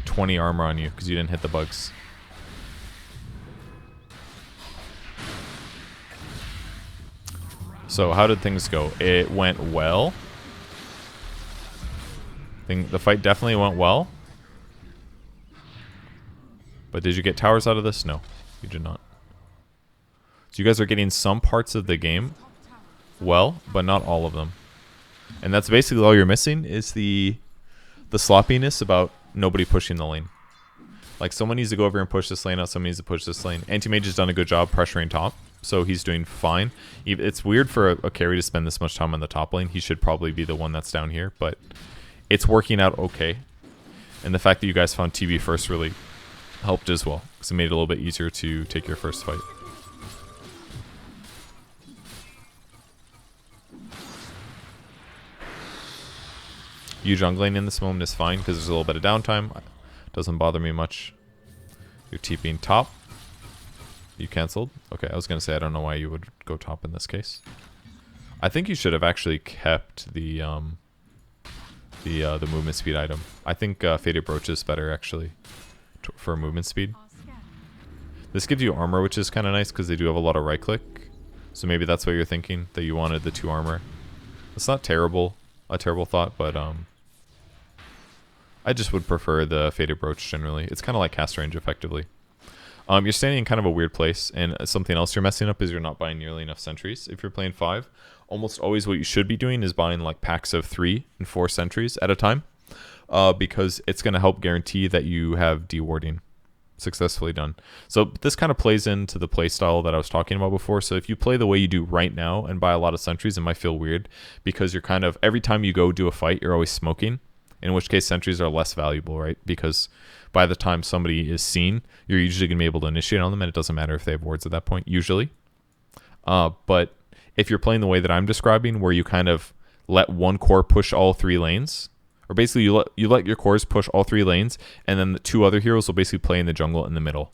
20 armor on you because you didn't hit the bugs. So how did things go? It went well. The fight definitely went well. But did you get towers out of this? No, you did not. So you guys are getting some parts of the game well, but not all of them. And that's basically all you're missing is the sloppiness about nobody pushing the lane. Like, someone needs to go over and push this lane out, someone needs to push this lane. Anti-Mage has done a good job pressuring top, so he's doing fine. It's weird for a carry to spend this much time on the top lane. He should probably be the one that's down here, but it's working out okay. And the fact that you guys found TB first really helped as well, because it made it a little bit easier to take your first fight. You jungling in this moment is fine because there's a little bit of downtime. Doesn't bother me much. You're TPing top. You cancelled. Okay, I was going to say I don't know why you would go top in this case. I think you should have actually kept the movement speed item. I think Faded Brooch is better actually for movement speed. This gives you armor, which is kind of nice because they do have a lot of right click. So maybe that's what you're thinking, that you wanted the 2 armor. It's not terrible, a terrible thought, but I just would prefer the Faded Brooch generally. It's kind of like cast range effectively. You're standing in kind of a weird place, and something else you're messing up is you're not buying nearly enough sentries. If you're playing 5, almost always what you should be doing is buying like packs of 3 and 4 sentries at a time, because it's going to help guarantee that you have dewarding successfully done. So this kind of plays into the play style that I was talking about before. So if you play the way you do right now and buy a lot of sentries, it might feel weird because you're kind of, every time you go do a fight, you're always smoking, in which case sentries are less valuable, right? Because by the time somebody is seen, you're usually going to be able to initiate on them, and it doesn't matter if they have wards at that point, usually. But if you're playing the way that I'm describing, where you kind of let one core push all 3 lanes, or basically you let your cores push all 3 lanes, and then the 2 other heroes will basically play in the jungle in the middle.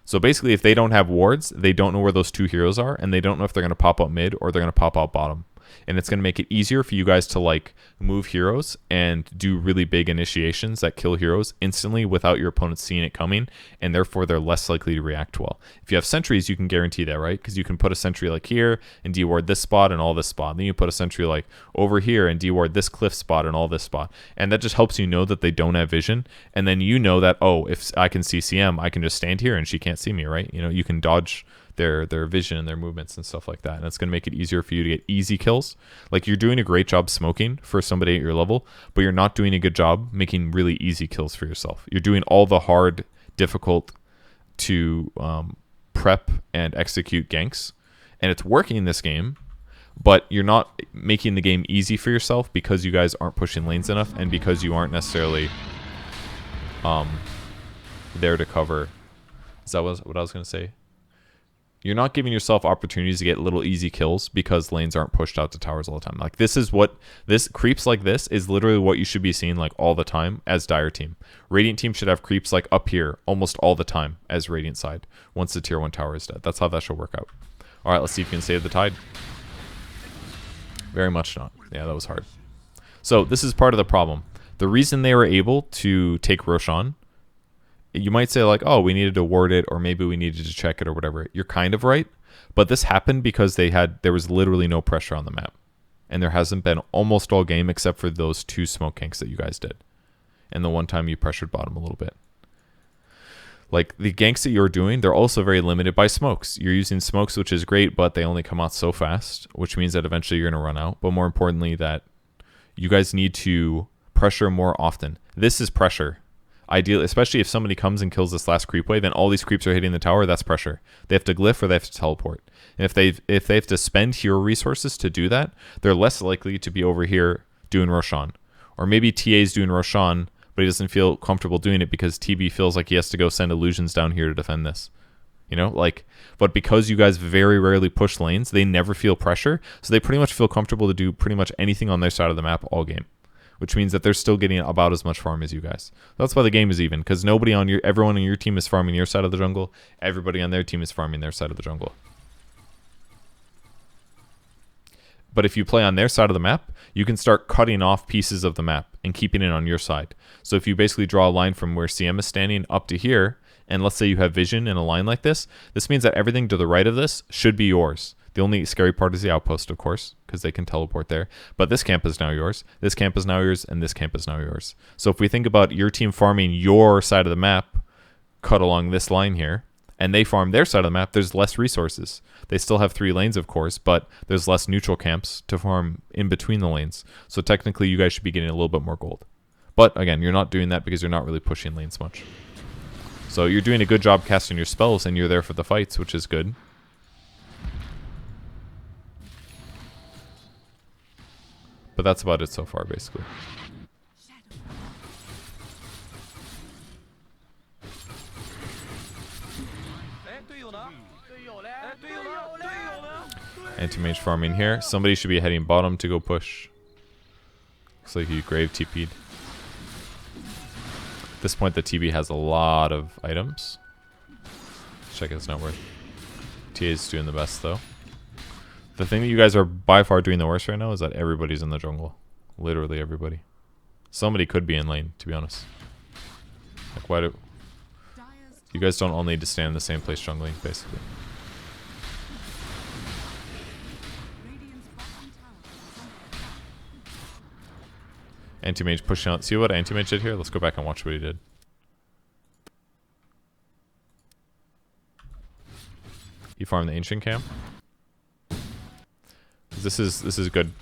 So basically, if they don't have wards, they don't know where those 2 heroes are, and they don't know if they're going to pop out mid or they're going to pop out bottom. And it's going to make it easier for you guys to like move heroes and do really big initiations that kill heroes instantly without your opponent seeing it coming, and therefore they're less likely to react well. If you have sentries, you can guarantee that, right? Because you can put a sentry like here and deward this spot and all this spot. Then you put a sentry like over here and deward this cliff spot and all this spot. And that just helps you know that they don't have vision. And then you know that, oh, if I can see CM, I can just stand here and she can't see me, right? You know, you can dodge their vision and their movements and stuff like that, and it's going to make it easier for you to get easy kills. Like, you're doing a great job smoking for somebody at your level, but you're not doing a good job making really easy kills for yourself. You're doing all the hard, difficult to prep and execute ganks, and it's working in this game, but you're not making the game easy for yourself because you guys aren't pushing lanes enough, and because you aren't necessarily there to cover. Is that what I was going to say? You're not giving yourself opportunities to get little easy kills because lanes aren't pushed out to towers all the time. Like, this is what this creeps like this is literally what you should be seeing like all the time as Dire team. Radiant team should have creeps like up here almost all the time as Radiant side once the tier 1 tower is dead. That's how that should work out. All right, let's see if you can save the tide. Very much not. Yeah, that was hard. So this is part of the problem. The reason they were able to take Roshan, you might say like, oh, we needed to ward it, or maybe we needed to check it or whatever. You're kind of right, but this happened because there was literally no pressure on the map, and there hasn't been almost all game except for those 2 smoke ganks that you guys did, and the one time you pressured bottom a little bit. Like, the ganks that you're doing, they're also very limited by smokes. You're using smokes, which is great, but they only come out so fast, which means that eventually you're going to run out. But more importantly, that you guys need to pressure more often. This is pressure. Ideally, especially if somebody comes and kills this last creep wave and all these creeps are hitting the tower, that's pressure. They have to glyph or they have to teleport. And if they have to spend hero resources to do that, they're less likely to be over here doing Roshan. Or maybe TA's doing Roshan, but he doesn't feel comfortable doing it because TB feels like he has to go send illusions down here to defend this. You know, like, but because you guys very rarely push lanes, they never feel pressure, so they pretty much feel comfortable to do pretty much anything on their side of the map all game. Which means that they're still getting about as much farm as you guys. That's why the game is even, because everyone on your team is farming your side of the jungle. Everybody on their team is farming their side of the jungle. But if you play on their side of the map, you can start cutting off pieces of the map and keeping it on your side. So if you basically draw a line from where CM is standing up to here, and let's say you have vision in a line like this means that everything to the right of this should be yours. The only scary part is the outpost, of course, because they can teleport there. But this camp is now yours, this camp is now yours, and this camp is now yours. So if we think about your team farming your side of the map, cut along this line here, and they farm their side of the map, there's less resources. They still have 3 lanes, of course, but there's less neutral camps to farm in between the lanes. So technically, you guys should be getting a little bit more gold. But again, you're not doing that because you're not really pushing lanes much. So you're doing a good job casting your spells, and you're there for the fights, which is good. But that's about it so far, basically. Anti-mage farming here. Somebody should be heading bottom to go push. Looks like you grave TP'd. At this point, the TB has a lot of items. Check his net worth. TA's doing the best, though. The thing that you guys are by far doing the worst right now is that everybody's in the jungle. Literally everybody. Somebody could be in lane, to be honest. Like, why do... You guys don't all need to stand in the same place jungling, basically. Anti-mage pushing out. See what anti-mage did here? Let's go back and watch what he did. He farmed the ancient camp. This is good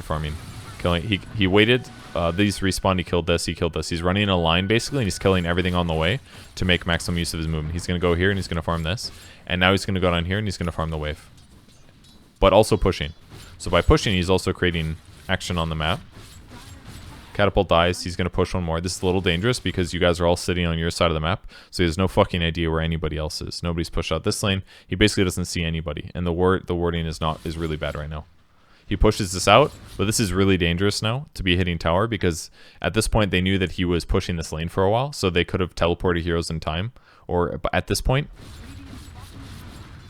farming. Killing. He waited. These respawned. He killed this. He killed this. He's running a line basically, and he's killing everything on the way to make maximum use of his movement. He's gonna go here and he's gonna farm this, and now he's gonna go down here and he's gonna farm the wave, but also pushing. So by pushing, he's also creating action on the map. Catapult dies. He's gonna push one more. This is a little dangerous because you guys are all sitting on your side of the map, so he has no fucking idea where anybody else is. Nobody's pushed out this lane. He basically doesn't see anybody, and the warding is really bad right now. He pushes this out, but this is really dangerous now to be hitting tower because at this point they knew that he was pushing this lane for a while, so they could have teleported heroes in time. Or at this point,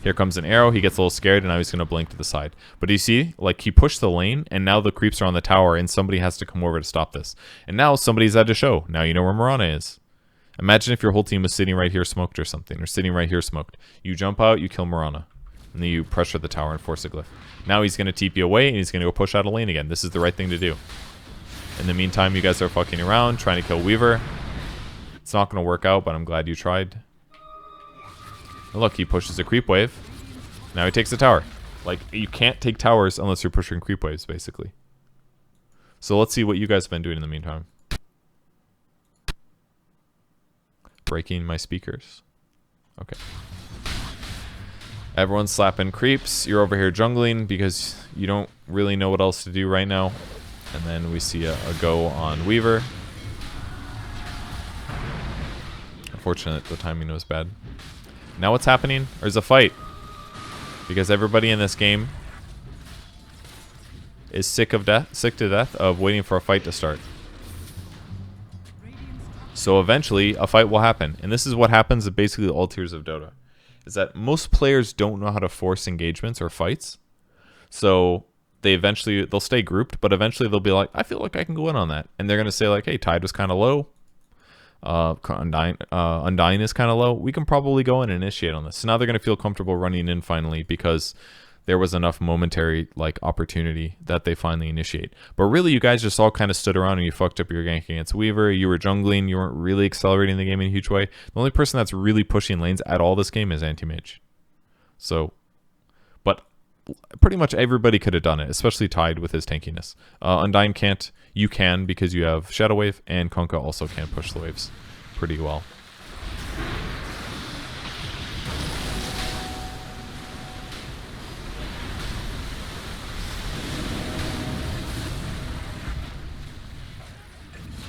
here comes an arrow. He gets a little scared, and now he's going to blink to the side. But you see, like, he pushed the lane, and now the creeps are on the tower, and somebody has to come over to stop this. And now somebody's at a show. Now you know where Mirana is. Imagine if your whole team was sitting right here smoked or something, or sitting right here smoked. You jump out, you kill Mirana, and then you pressure the tower and force a glyph. Now he's going to TP away, and he's going to go push out a lane again. This is the right thing to do. In the meantime, you guys are fucking around, trying to kill Weaver. It's not going to work out, but I'm glad you tried. And look, he pushes a creep wave. Now he takes the tower. Like, you can't take towers unless you're pushing creep waves, basically. So let's see what you guys have been doing in the meantime. Breaking my speakers. Okay. Everyone's slapping creeps. You're over here jungling because you don't really know what else to do right now. And then we see a go on Weaver. Unfortunate, the timing was bad. Now what's happening? There's a fight. Because everybody in this game is sick to death of waiting for a fight to start. So eventually a fight will happen. And this is what happens at basically all tiers of Dota. Is that most players don't know how to force engagements or fights. So they'll stay grouped, but eventually they'll be like, I feel like I can go in on that. And they're going to say like, hey, Tide was kind of low. Undying is kind of low. We can probably go in and initiate on this. So now they're going to feel comfortable running in finally because there was enough momentary like opportunity that they finally initiate. But really, you guys just all kind of stood around and you fucked up your gank against Weaver. You were jungling. You weren't really accelerating the game in a huge way. The only person that's really pushing lanes at all this game is Anti-Mage. So, but pretty much everybody could have done it, especially Tide with his tankiness. Undying can't. You can because you have Shadow Wave, and Kunkka also can push the waves pretty well.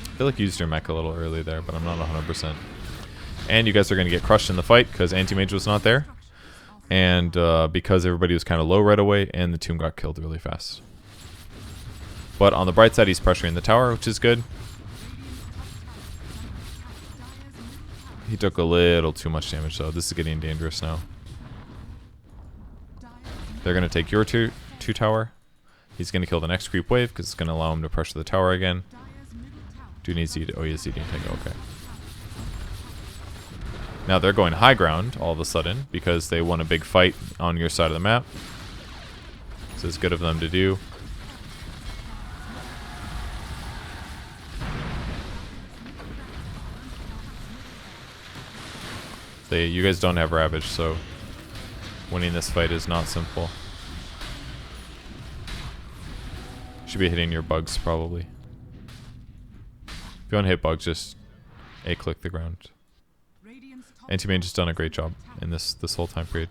I feel like you used your mech a little early there, but I'm not 100%. And you guys are going to get crushed in the fight because Anti-Mage was not there. And because everybody was kind of low right away, and the tomb got killed really fast. But on the bright side, he's pressuring the tower, which is good. He took a little too much damage, though. This is getting dangerous now. They're going to take your two tower. He's going to kill the next creep wave because it's going to allow him to pressure the tower again. Dude needs to eat. Oh, yes, he didn't take it. Okay. Now they're going high ground all of a sudden because they won a big fight on your side of the map. So it's good of them to do. You guys don't have Ravage, so winning this fight is not simple. Should be hitting your bugs, probably. If you want to hit bugs, just A-click the ground. Anti-Mage has done a great job in this whole time period.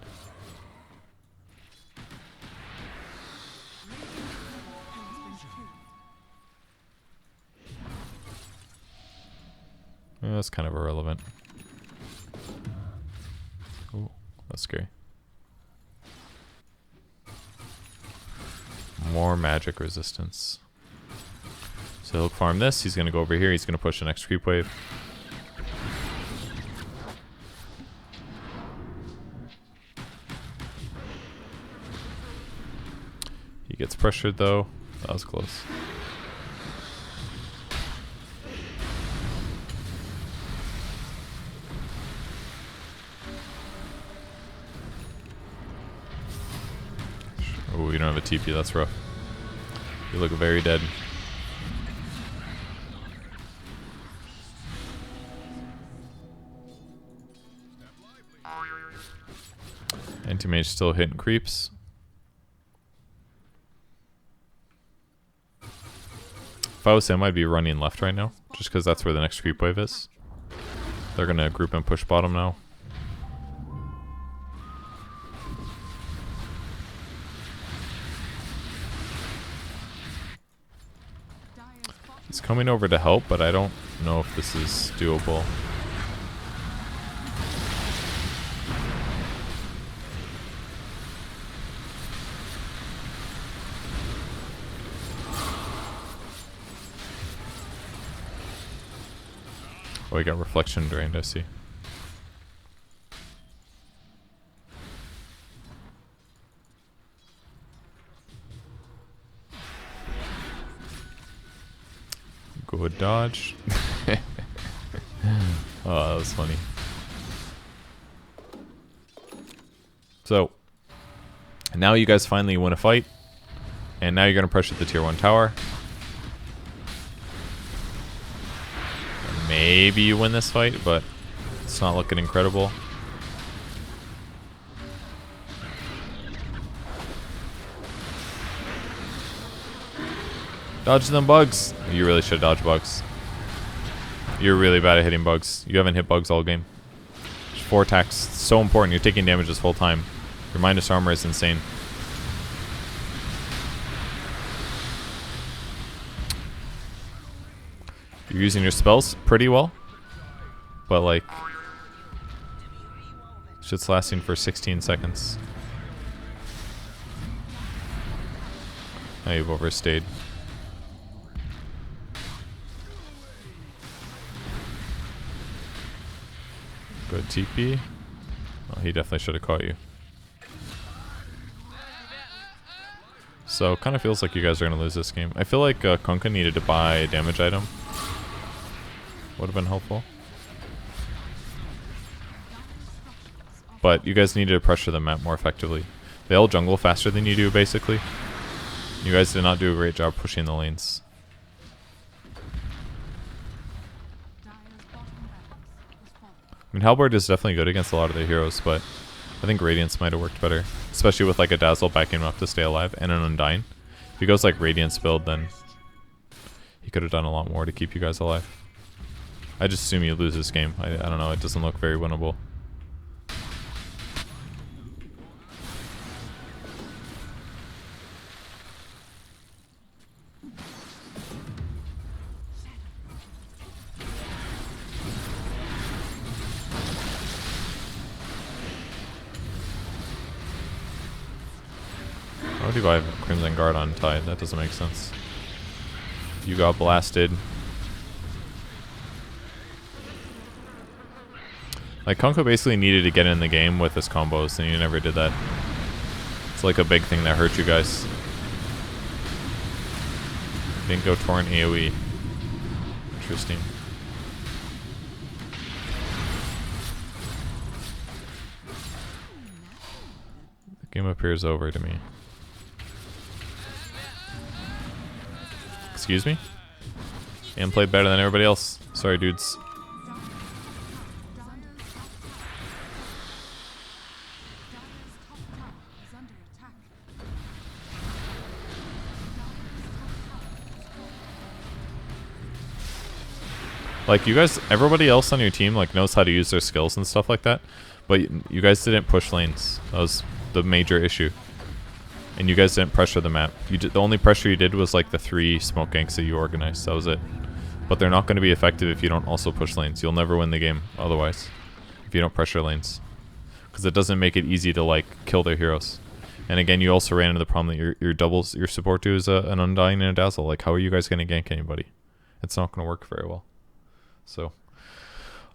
Yeah, that's kind of irrelevant. Oh, that's scary. More magic resistance. So he'll farm this. He's going to go over here. He's going to push the next creep wave. He gets pressured though. That was close. Oh, you don't have a TP. That's rough. You look very dead. Anti-mage still hitting creeps. If I was him, I'd be running left right now, just because that's where the next creep wave is. They're going to group and push bottom now. He's coming over to help, but I don't know if this is doable. Oh, he got reflection drained, I see. Good dodge. Oh, that was funny. So, now you guys finally win a fight. And now you're going to pressure the tier 1 tower. Maybe you win this fight, but it's not looking incredible. Dodge them bugs. You really should dodge bugs. You're really bad at hitting bugs. You haven't hit bugs all game. 4 attacks. So important. You're taking damage this whole time. Your minus armor is insane. You're using your spells pretty well. But like... shit's lasting for 16 seconds. Now you've overstayed. Good TP. Oh, he definitely should have caught you. So, kind of feels like you guys are going to lose this game. I feel like Kunkka needed to buy a damage item. Would have been helpful. But you guys needed to pressure the map more effectively. They all jungle faster than you do, basically. You guys did not do a great job pushing the lanes. I mean, Halberd is definitely good against a lot of the heroes, but I think Radiance might have worked better. Especially with like a Dazzle backing him up to stay alive and an Undying. If he goes like Radiance build, then he could have done a lot more to keep you guys alive. I just assume you lose this game. I don't know, it doesn't look very winnable. How do I have Crimson Guard on Tide? That doesn't make sense. You got blasted. Like, Kunkka basically needed to get in the game with his combos, and you never did that. It's like a big thing that hurt you guys. Didn't go Torrent AoE. Interesting. The game appears over to me. Excuse me? And played better than everybody else. Sorry, dudes. Like, you guys, everybody else on your team, like, knows how to use their skills and stuff like that. But you guys didn't push lanes. That was the major issue. And you guys didn't pressure the map. The only pressure you did was, like, the 3 smoke ganks that you organized. That was it. But they're not going to be effective if you don't also push lanes. You'll never win the game otherwise. If you don't pressure lanes. Because it doesn't make it easy to, like, kill their heroes. And again, you also ran into the problem that your support duo is an Undying and a Dazzle. Like, how are you guys going to gank anybody? It's not going to work very well. So,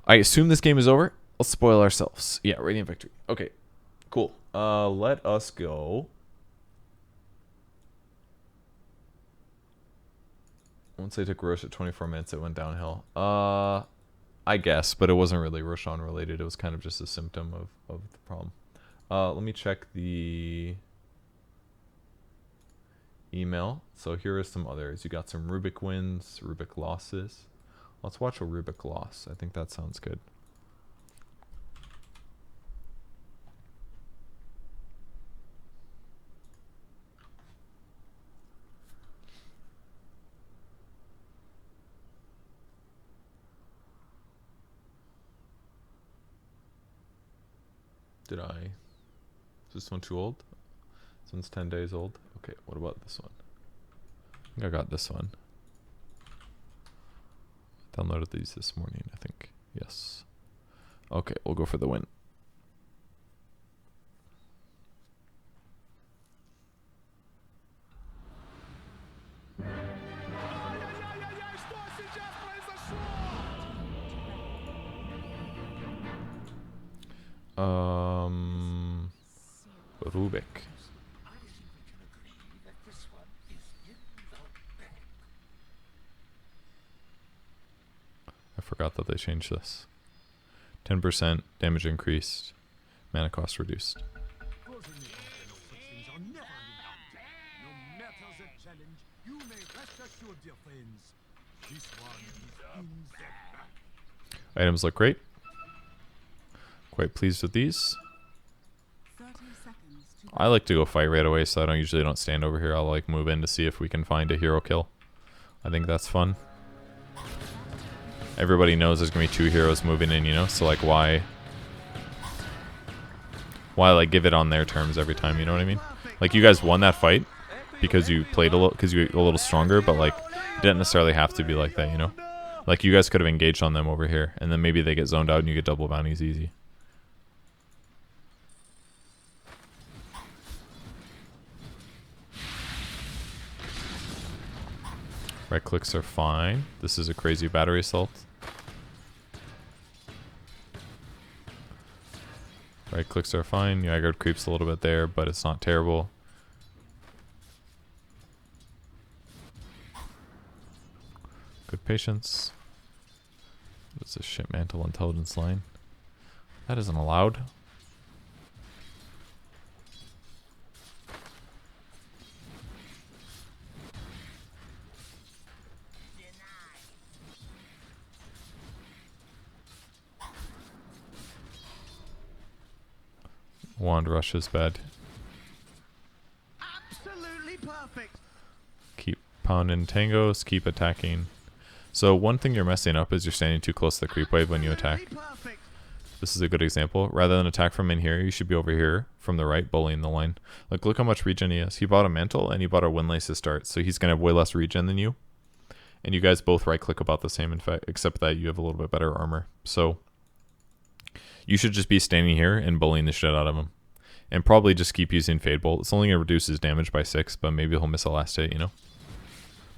I assume this game is over. Let's spoil ourselves. Yeah, Radiant victory. Okay, cool. Let us go. Once I took Roche at 24 minutes, it went downhill. I guess, but it wasn't really Roshan related. It was kind of just a symptom of the problem. Let me check the email. So here are some others. You got some Rubick wins, Rubick losses. Let's watch a Rubick loss. I think that sounds good. did I? Is this one too old? This one's 10 days old. Okay, what about this one? I think I got this one. Downloaded these this morning, I think. Yes. Okay, we'll go for the win. Rubick. I forgot that they changed this. 10% damage increased, mana cost reduced. Items look great. Quite pleased with these. I like to go fight right away, so I don't stand over here. I'll like move in to see if we can find a hero kill. I think that's fun. Everybody knows there's gonna be 2 heroes moving in, you know, so like why like give it on their terms every time, you know what I mean? Like you guys won that fight because you played a little, because you were a little stronger, but like it didn't necessarily have to be like that, you know? Like you guys could have engaged on them over here, and then maybe they get zoned out and you get double bounties easy. Right clicks are fine. This is a crazy battery assault. Right clicks are fine. Your aggro creeps a little bit there, but it's not terrible. Good patience. What's this shit mantle intelligence line? That isn't allowed. Wand rush is bad. Absolutely perfect. Keep pounding tangos, keep attacking. So one thing you're messing up is you're standing too close to the creep wave when you attack. This is a good example. Rather than attack from in here, you should be over here from the right, bullying the line. Like, look how much regen he has. He bought a mantle and he bought a windlace to start, so he's gonna have way less regen than you. And you guys both right click about the same, in fact, except that you have a little bit better armor. So you should just be standing here and bullying the shit out of him. And probably just keep using Fade Bolt. It's only going to reduce his damage by 6, but maybe he'll miss a last hit, you know?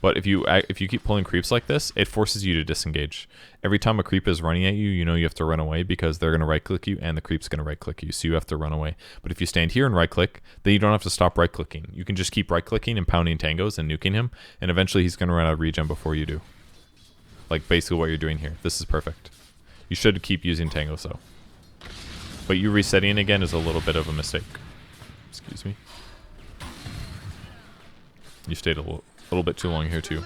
But if you keep pulling creeps like this, it forces you to disengage. Every time a creep is running at you, you know you have to run away because they're going to right-click you and the creep's going to right-click you, so you have to run away. But if you stand here and right-click, then you don't have to stop right-clicking. You can just keep right-clicking and pounding tangos and nuking him, and eventually he's going to run out of regen before you do. Like, basically what you're doing here. This is perfect. You should keep using tangos, though. But you resetting again is a little bit of a mistake. Excuse me. You stayed a little bit too long here too.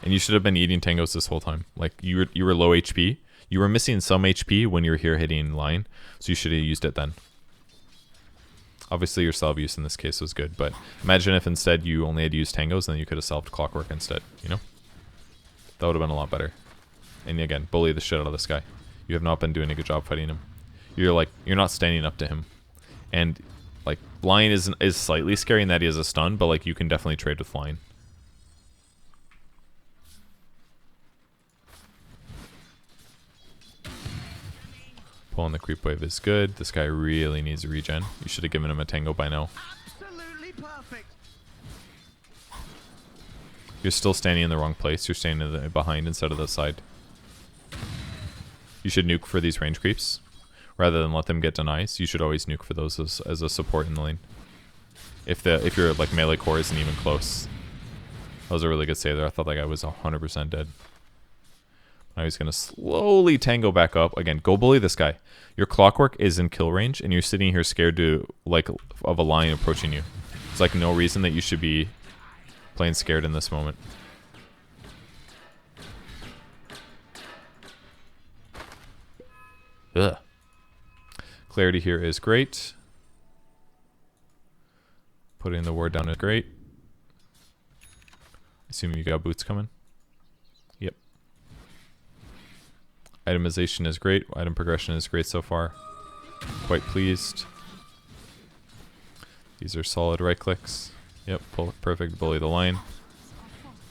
And you should have been eating tangos this whole time. Like you were low HP. You were missing some HP when you were here hitting line, so you should have used it then. Obviously your salve use in this case was good, but imagine if instead you only had used tangos, then you could have salved clockwork instead, you know? That would have been a lot better. And again, bully the shit out of this guy. You have not been doing a good job fighting him. You're not standing up to him. And like Lion is slightly scary in that he has a stun, but like you can definitely trade with Lion. Pulling the creep wave is good. This guy really needs a regen. You should have given him a tango by now. Absolutely perfect. You're still standing in the wrong place. You're standing behind instead of the side. You should nuke for these range creeps. Rather than let them get denies, you should always nuke for those as a support in the lane. If your like melee core isn't even close. That was a really good save there. I thought that guy was 100% dead. Now he's gonna slowly tango back up. Again, go bully this guy. Your clockwork is in kill range, and you're sitting here scared of a lion approaching you. There's like no reason that you should be playing scared in this moment. Ugh. Clarity here is great. Putting the ward down is great. Assuming you got boots coming. Yep. Itemization is great. Item progression is great so far. Quite pleased. These are solid right clicks. Yep, pull perfect. Bully the line.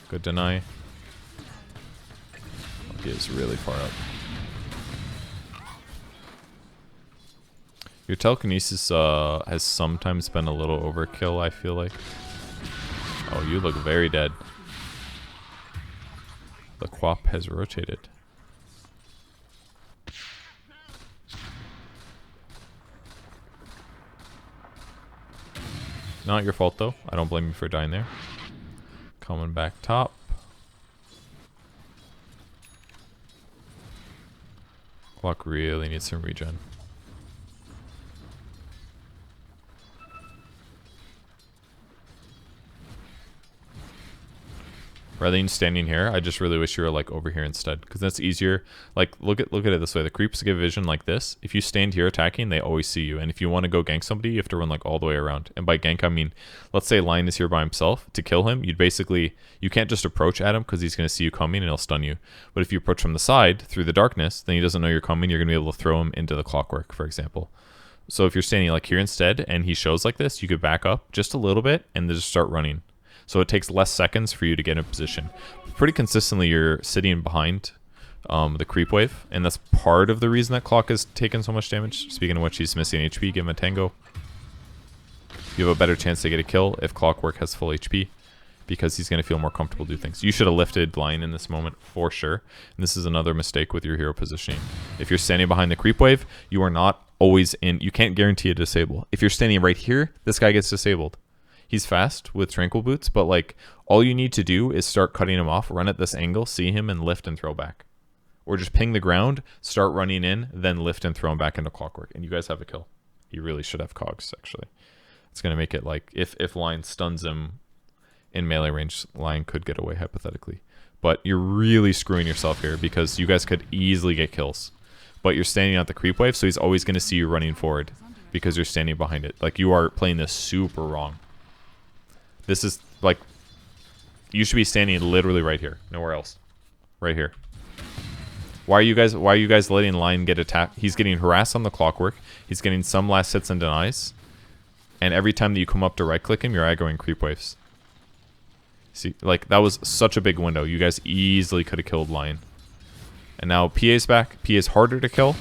Good deny. He is really far up. Your telekinesis has sometimes been a little overkill, I feel like. Oh, you look very dead. The Quap has rotated. Not your fault though. I don't blame you for dying there. Coming back top. Clock really needs some regen. Rather than standing here, I just really wish you were like over here instead, because that's easier. Like look at it this way: the creeps give vision like this. If you stand here attacking, they always see you. And if you want to go gank somebody, you have to run like all the way around. And by gank, I mean, let's say Lion is here by himself. To kill him, you can't just approach at him because he's going to see you coming and he'll stun you. But if you approach from the side through the darkness, then he doesn't know you're coming. You're going to be able to throw him into the clockwork, for example. So if you're standing like here instead, and he shows like this, you could back up just a little bit and then just start running. So it takes less seconds for you to get in position. Pretty consistently, you're sitting behind the creep wave, and that's part of the reason that Clock has taken so much damage. Speaking of which, he's missing HP. Give him a tango. You have a better chance to get a kill if Clockwork has full HP, because he's going to feel more comfortable do things. You should have lifted Lion in this moment for sure. And this is another mistake with your hero positioning. If you're standing behind the creep wave, you are not always in. You can't guarantee a disable. If you're standing right here, this guy gets disabled. He's fast with Tranquil Boots, but like all you need to do is start cutting him off, run at this angle, see him, and lift and throw back. Or just ping the ground, start running in, then lift and throw him back into Clockwork. And you guys have a kill. He really should have cogs, actually. It's going to make it like, if Lion stuns him in melee range, Lion could get away hypothetically. But you're really screwing yourself here because you guys could easily get kills. But you're standing at the creep wave, so he's always going to see you running forward because you're standing behind it. Like, you are playing this super wrong. This is like, you should be standing literally right here, nowhere else. Right here. Why are you guys letting Lion get attacked? He's getting harassed on the Clockwork. He's getting some last hits and denies. And every time that you come up to right click him, you're aggroing creep waves. See, like that was such a big window. You guys easily could have killed Lion. And now PA's back. PA's harder to kill.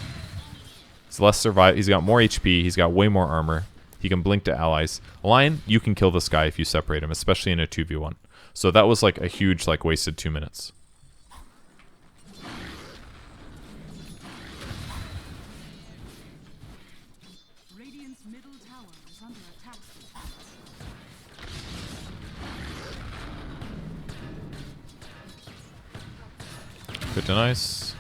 He's less survive. He's got more HP. He's got way more armor. He can blink to allies. Lion, you can kill this guy if you separate him, especially in a 2v1. So that was like a huge, like, wasted 2 minutes. Radiant's middle tower is under attack. Good to nice.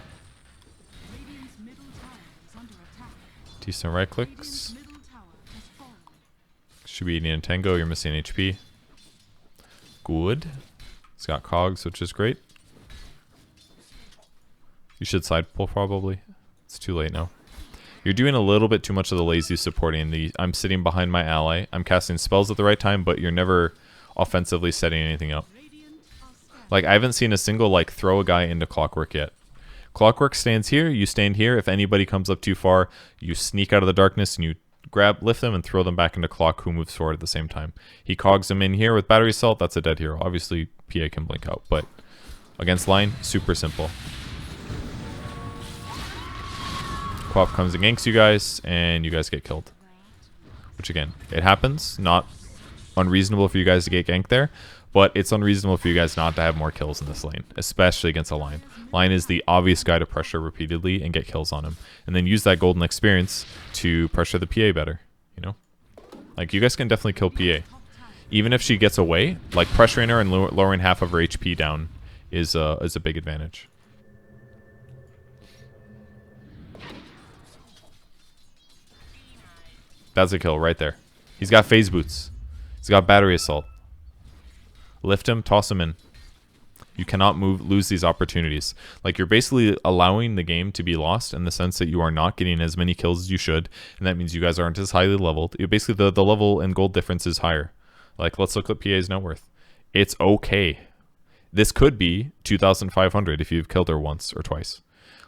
Radiant's middle tower is under attack. Decent right clicks. Radiant's middle tower has fallen. Should be eating a tango. You're missing HP. Good. It's got cogs, which is great. You should side pull probably. It's too late now. You're doing a little bit too much of the lazy supporting. I'm sitting behind my ally. I'm casting spells at the right time, but you're never offensively setting anything up. Like, I haven't seen a single, like, throw a guy into Clockwork yet. Clockwork stands here. You stand here. If anybody comes up too far, you sneak out of the darkness and you lift them and throw them back into Clock, who moves forward at the same time. He cogs them in here with Battery Assault. That's a dead hero. Obviously, PA can blink out, but against Line, super simple. Quap comes and ganks you guys, and you guys get killed. Which, again, it happens. Not unreasonable for you guys to get ganked there, but it's unreasonable for you guys not to have more kills in this lane, especially against a Lion. Lion is the obvious guy to pressure repeatedly and get kills on him, and then use that golden experience to pressure the PA better, you know? Like, you guys can definitely kill PA. Even if she gets away, like, pressuring her and lowering half of her HP down is a big advantage. That's a kill right there. He's got phase boots. He's got battery assault. Lift him, toss him in. You cannot lose these opportunities. Like, you're basically allowing the game to be lost in the sense that you are not getting as many kills as you should, and that means you guys aren't as highly leveled. Basically, the level and gold difference is higher. Like, let's look at PA's net worth. It's okay. This could be 2,500 if you've killed her once or twice.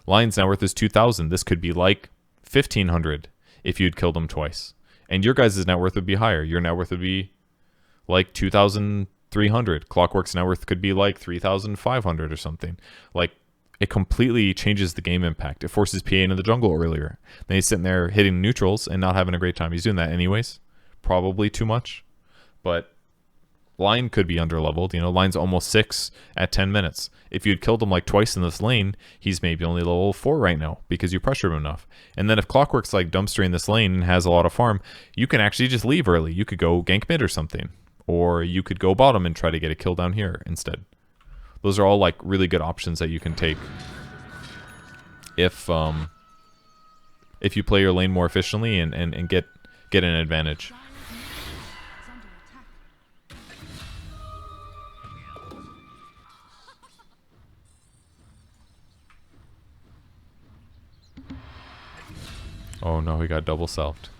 Lion's net worth is 2,000. This could be like 1,500 if you'd killed him twice. And your guys' net worth would be higher. Your net worth would be like 2,300. Clockwork's net worth could be like 3,500 or something. Like, it completely changes the game impact. It forces PA into the jungle earlier. Then he's sitting there hitting neutrals and not having a great time. He's doing that anyways. Probably too much. But line could be under leveled. You know, line's almost 6 at 10 minutes. If you'd killed him like twice in this lane, he's maybe only level 4 right now because you pressured him enough. And then if Clockwork's like dumpstering this lane and has a lot of farm, you can actually just leave early. You could go gank mid or something. Or you could go bottom and try to get a kill down here instead. Those are all like really good options that you can take if you play your lane more efficiently and get an advantage. Oh no, he got double selfed.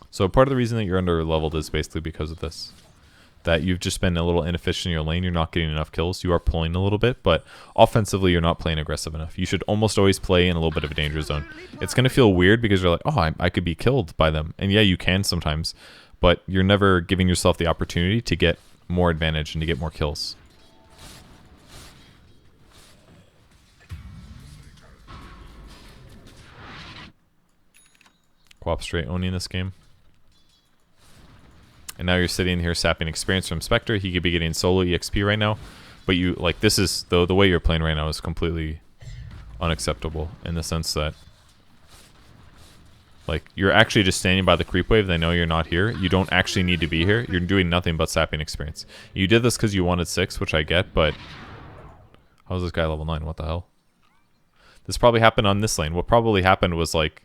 So part of the reason that you're under leveled is basically because of this. That you've just been a little inefficient in your lane, you're not getting enough kills, you are pulling a little bit, but offensively you're not playing aggressive enough. You should almost always play in a little bit of a danger zone. It's going to feel weird because you're like, oh, I could be killed by them. And yeah, you can sometimes, but you're never giving yourself the opportunity to get more advantage and to get more kills. Co-op straight owning this game. And now you're sitting here sapping experience from Spectre. He could be getting solo EXP right now. But you, like, this is, the way you're playing right now is completely unacceptable in the sense that, like, you're actually just standing by the creep wave. They know you're not here. You don't actually need to be here. You're doing nothing but sapping experience. You did this because you wanted 6, which I get, but how's this guy level 9? What the hell? This probably happened on this lane. What probably happened was, like,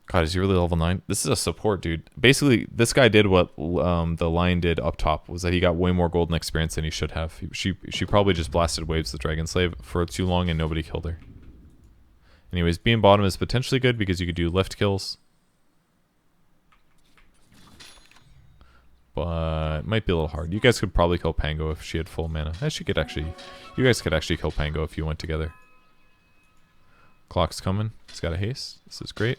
God, is he really level 9? This is a support, dude. Basically, this guy did what the Lion did up top, was that he got way more golden experience than he should have. She probably just blasted waves the Dragon Slave for too long and nobody killed her. Anyways, being bottom is potentially good because you could do lift kills. But it might be a little hard. You guys could probably kill Pango if she had full mana. You guys could actually kill Pango if you went together. Clock's coming. He's got a haste. This is great.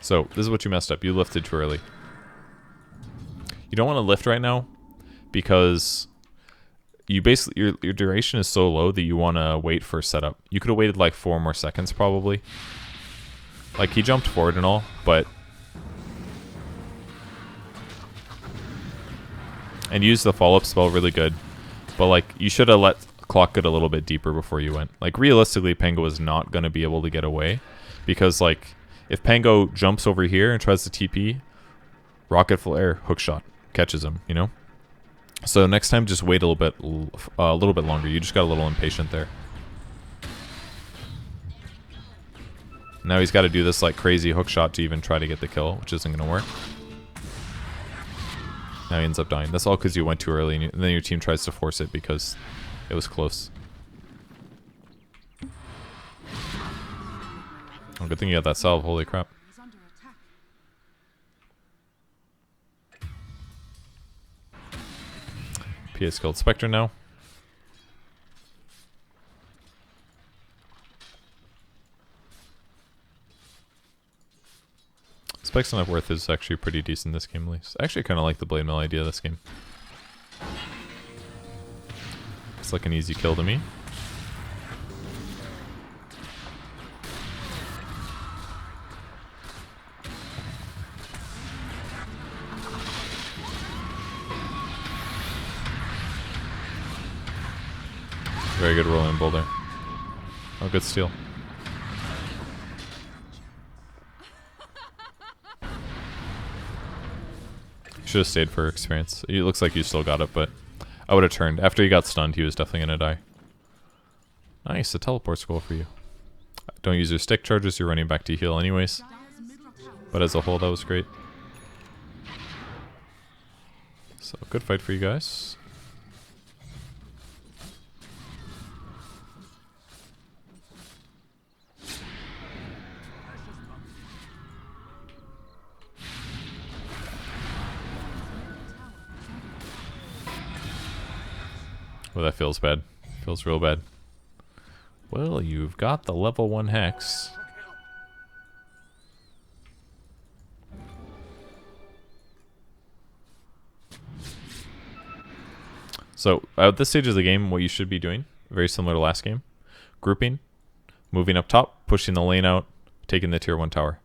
So, this is what you messed up. You lifted too early. You don't want to lift right now because you basically your duration is so low that you want to wait for setup. You could have waited like 4 more seconds probably. Like, he jumped forward and all, but and used the follow-up spell really good. But like, you should have let Clock get a little bit deeper before you went. Like, realistically, Pango is not going to be able to get away because, like, if Pango jumps over here and tries to TP, Rocket Flare, hookshot, catches him, you know? So next time, just wait a little bit longer. You just got a little impatient there. Now he's got to do this like crazy hookshot to even try to get the kill, which isn't going to work. Now he ends up dying. That's all because you went too early, and then your team tries to force it because it was close. Oh, good thing you got that salve. Holy crap. PA's killed Spectre now. Spike's net worth is actually pretty decent this game, at least. I actually kind of like the Blade Mail idea this game. It's like an easy kill to me. Very good rolling boulder. Oh, good steal. Should have stayed for experience. It looks like you still got it, but I would have turned. After he got stunned, he was definitely going to die. Nice, the teleport scroll for you. Don't use your stick charges, you're running back to heal anyways. But as a whole, that was great. So, good fight for you guys. Well, that feels bad. Feels real bad. Well, you've got the level 1 Hex. So, at this stage of the game, what you should be doing, very similar to last game, grouping, moving up top, pushing the lane out, taking the tier 1 tower.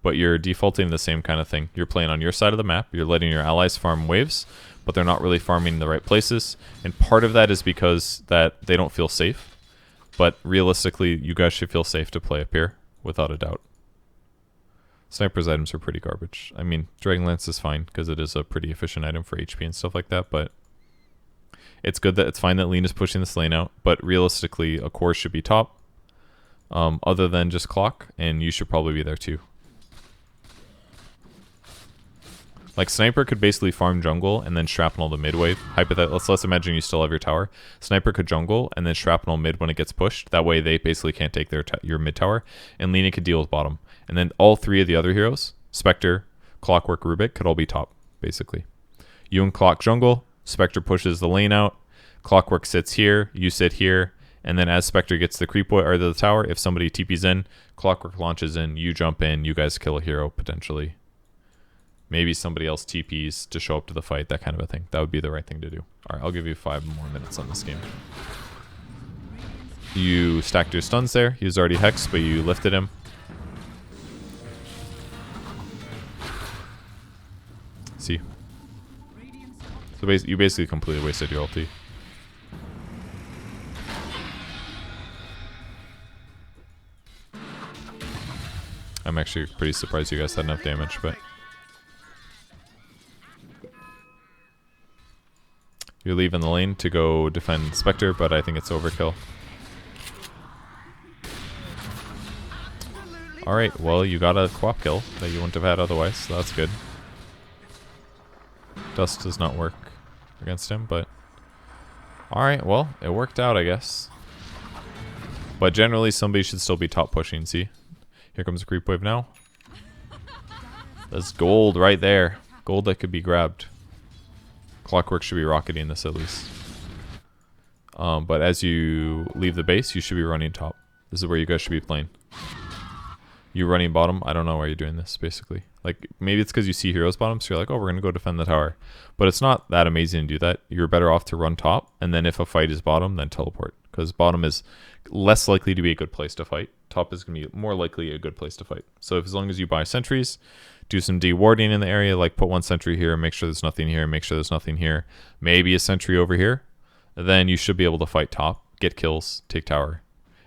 But you're defaulting the same kind of thing. You're playing on your side of the map, you're letting your allies farm waves, but they're not really farming in the right places. And part of that is because that they don't feel safe. But realistically, you guys should feel safe to play up here, without a doubt. Sniper's items are pretty garbage. I mean, Dragon Lance is fine, because it is a pretty efficient item for HP and stuff like that, but it's good that it's fine that Lean is pushing this lane out, but realistically, a core should be top, other than just clock, and you should probably be there too. Like, Sniper could basically farm jungle and then shrapnel the mid wave. Let's imagine you still have your tower. Sniper could jungle and then shrapnel mid when it gets pushed. That way they basically can't take your mid tower. And Lena could deal with bottom. And then all 3 of the other heroes, Spectre, Clockwork, Rubick, could all be top, basically. You and Clock jungle, Spectre pushes the lane out, Clockwork sits here, you sit here, and then as Spectre gets the creep or the tower, if somebody TPs in, Clockwork launches in, you jump in, you guys kill a hero, potentially. Maybe somebody else TPs to show up to the fight, that kind of a thing. That would be the right thing to do. Alright, I'll give you 5 more minutes on this game. You stacked your stuns there. He was already hexed, but you lifted him. See. So you basically completely wasted your ulti. I'm actually pretty surprised you guys had enough damage, but... You're leaving the lane to go defend Spectre, but I think it's overkill. Alright, well, you got a co-op kill that you wouldn't have had otherwise, so that's good. Dust does not work against him, but... Alright, well, it worked out, I guess. But generally, somebody should still be top pushing, see? Here comes a creep wave now. There's gold right there. Gold that could be grabbed. Clockwork should be rocketing this at least. But as you leave the base, you should be running top. This is where you guys should be playing. You running bottom, I don't know why you're doing this, basically. Like, maybe it's because you see heroes bottom, so you're like, oh, we're going to go defend the tower. But it's not that amazing to do that. You're better off to run top, and then if a fight is bottom, then teleport. Because bottom is less likely to be a good place to fight. Top is going to be more likely a good place to fight. So as long as you buy sentries, do some de-warding in the area, like put 1 sentry here, make sure there's nothing here, make sure there's nothing here. Maybe a sentry over here. Then you should be able to fight top, get kills, take tower.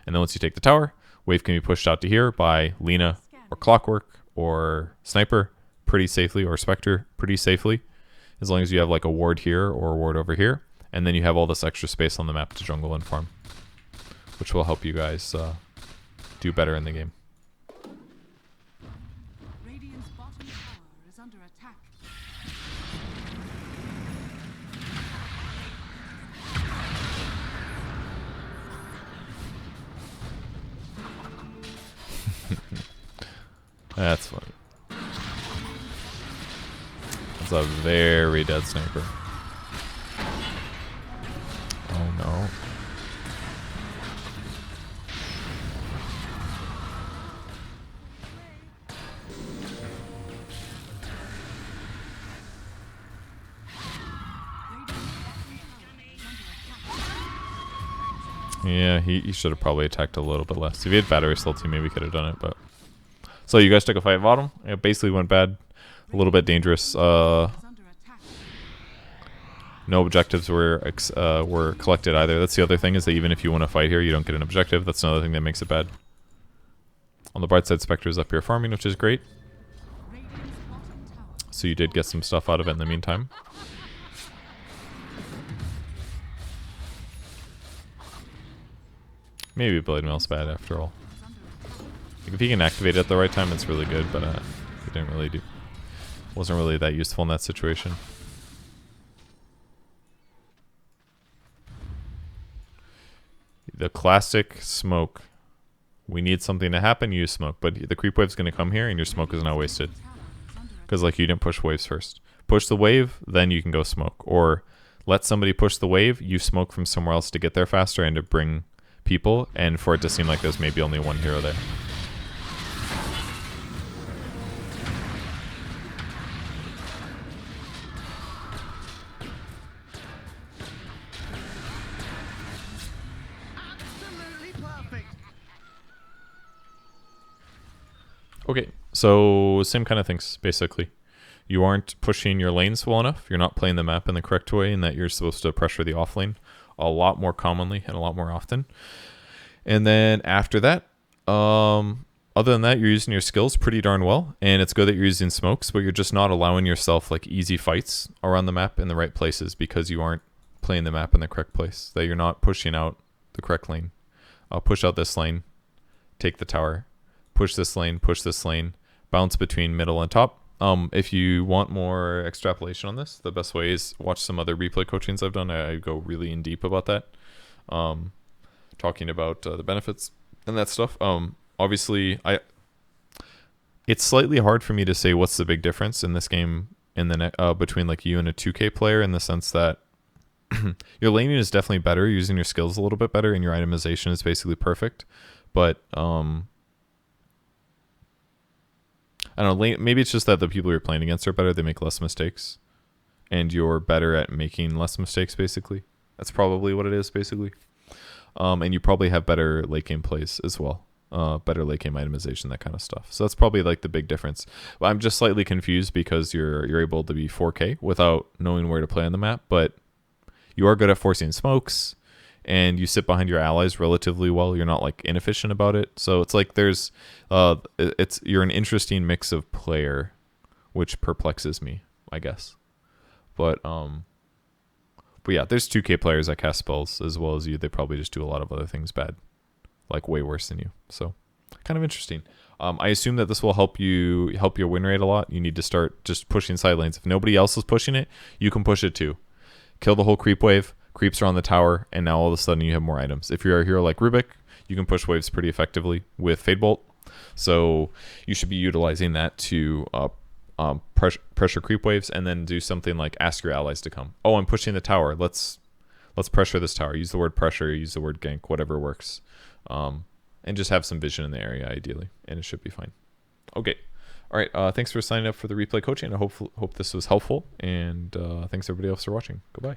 And then once you take the tower, wave can be pushed out to here by Lena or Clockwork or Sniper pretty safely, or Spectre pretty safely. As long as you have like a ward here or a ward over here. And then you have all this extra space on the map to jungle and farm. Which will help you guys do better in the game. Radiant's bottom tower is under attack. That's funny. That's a very dead sniper. Oh no. Yeah, he should have probably attacked a little bit less. If he had battery salty, maybe could have done it, but... So you guys took a fight at bottom. It basically went bad. A little bit dangerous. No objectives were collected either. That's the other thing, is that even if you want to fight here, you don't get an objective. That's another thing that makes it bad. On the bright side, Spectre is up here farming, which is great. So you did get some stuff out of it in the meantime. Maybe Blade Mail's bad after all. Like if he can activate it at the right time, it's really good, but he didn't really do. Wasn't really that useful in that situation. The classic smoke. We need something to happen, use smoke. But the creep wave's going to come here, and your smoke is now wasted. Because like you didn't push waves first. Push the wave, then you can go smoke. Or let somebody push the wave, you smoke from somewhere else to get there faster and to bring people, and for it to seem like there's maybe only one hero there. Absolutely perfect. Okay, so same kind of things, basically. You aren't pushing your lanes well enough. You're not playing the map in the correct way, in that you're supposed to pressure the off lane a lot more commonly and a lot more often. And then after that, other than that, you're using your skills pretty darn well, and it's good that you're using smokes, but you're just not allowing yourself like easy fights around the map in the right places because you aren't playing the map in the correct place. That you're not pushing out the correct lane. Push out this lane, take the tower, push this lane, bounce between middle and top. If you want more extrapolation on this, the best way is watch some other replay coachings I've done. I go really in deep about that, talking about the benefits and that stuff. Obviously, it's slightly hard for me to say what's the big difference in this game in the between like you and a 2K player, in the sense that your laning is definitely better, using your skills a little bit better, and your itemization is basically perfect. But I don't know, maybe it's just that the people you're playing against are better. They make less mistakes, and you're better at making less mistakes, basically. That's probably what it is, basically. And you probably have better late game plays as well. Better late game itemization, that kind of stuff. So that's probably like the big difference. But I'm just slightly confused because you're able to be 4K without knowing where to play on the map, but you are good at forcing smokes, and you sit behind your allies relatively well. You're not like inefficient about it. So it's like there's you're an interesting mix of player, which perplexes me, I guess. But yeah, there's 2K players that cast spells as well as you. They probably just do a lot of other things bad, like way worse than you. So kind of interesting. I assume that this will help your win rate a lot. You need to start just pushing side lanes. If nobody else is pushing it, you can push it too. Kill the whole creep wave. Creeps are on the tower, and now all of a sudden you have more items. If you're a hero like Rubick, you can push waves pretty effectively with Fade Bolt. So you should be utilizing that to pressure creep waves, and then do something like ask your allies to come. Oh, I'm pushing the tower. Let's pressure this tower. Use the word pressure. Use the word gank. Whatever works. And just have some vision in the area, ideally, and it should be fine. Okay. All right. Thanks for signing up for the replay coaching. I hope this was helpful, and thanks everybody else for watching. Goodbye.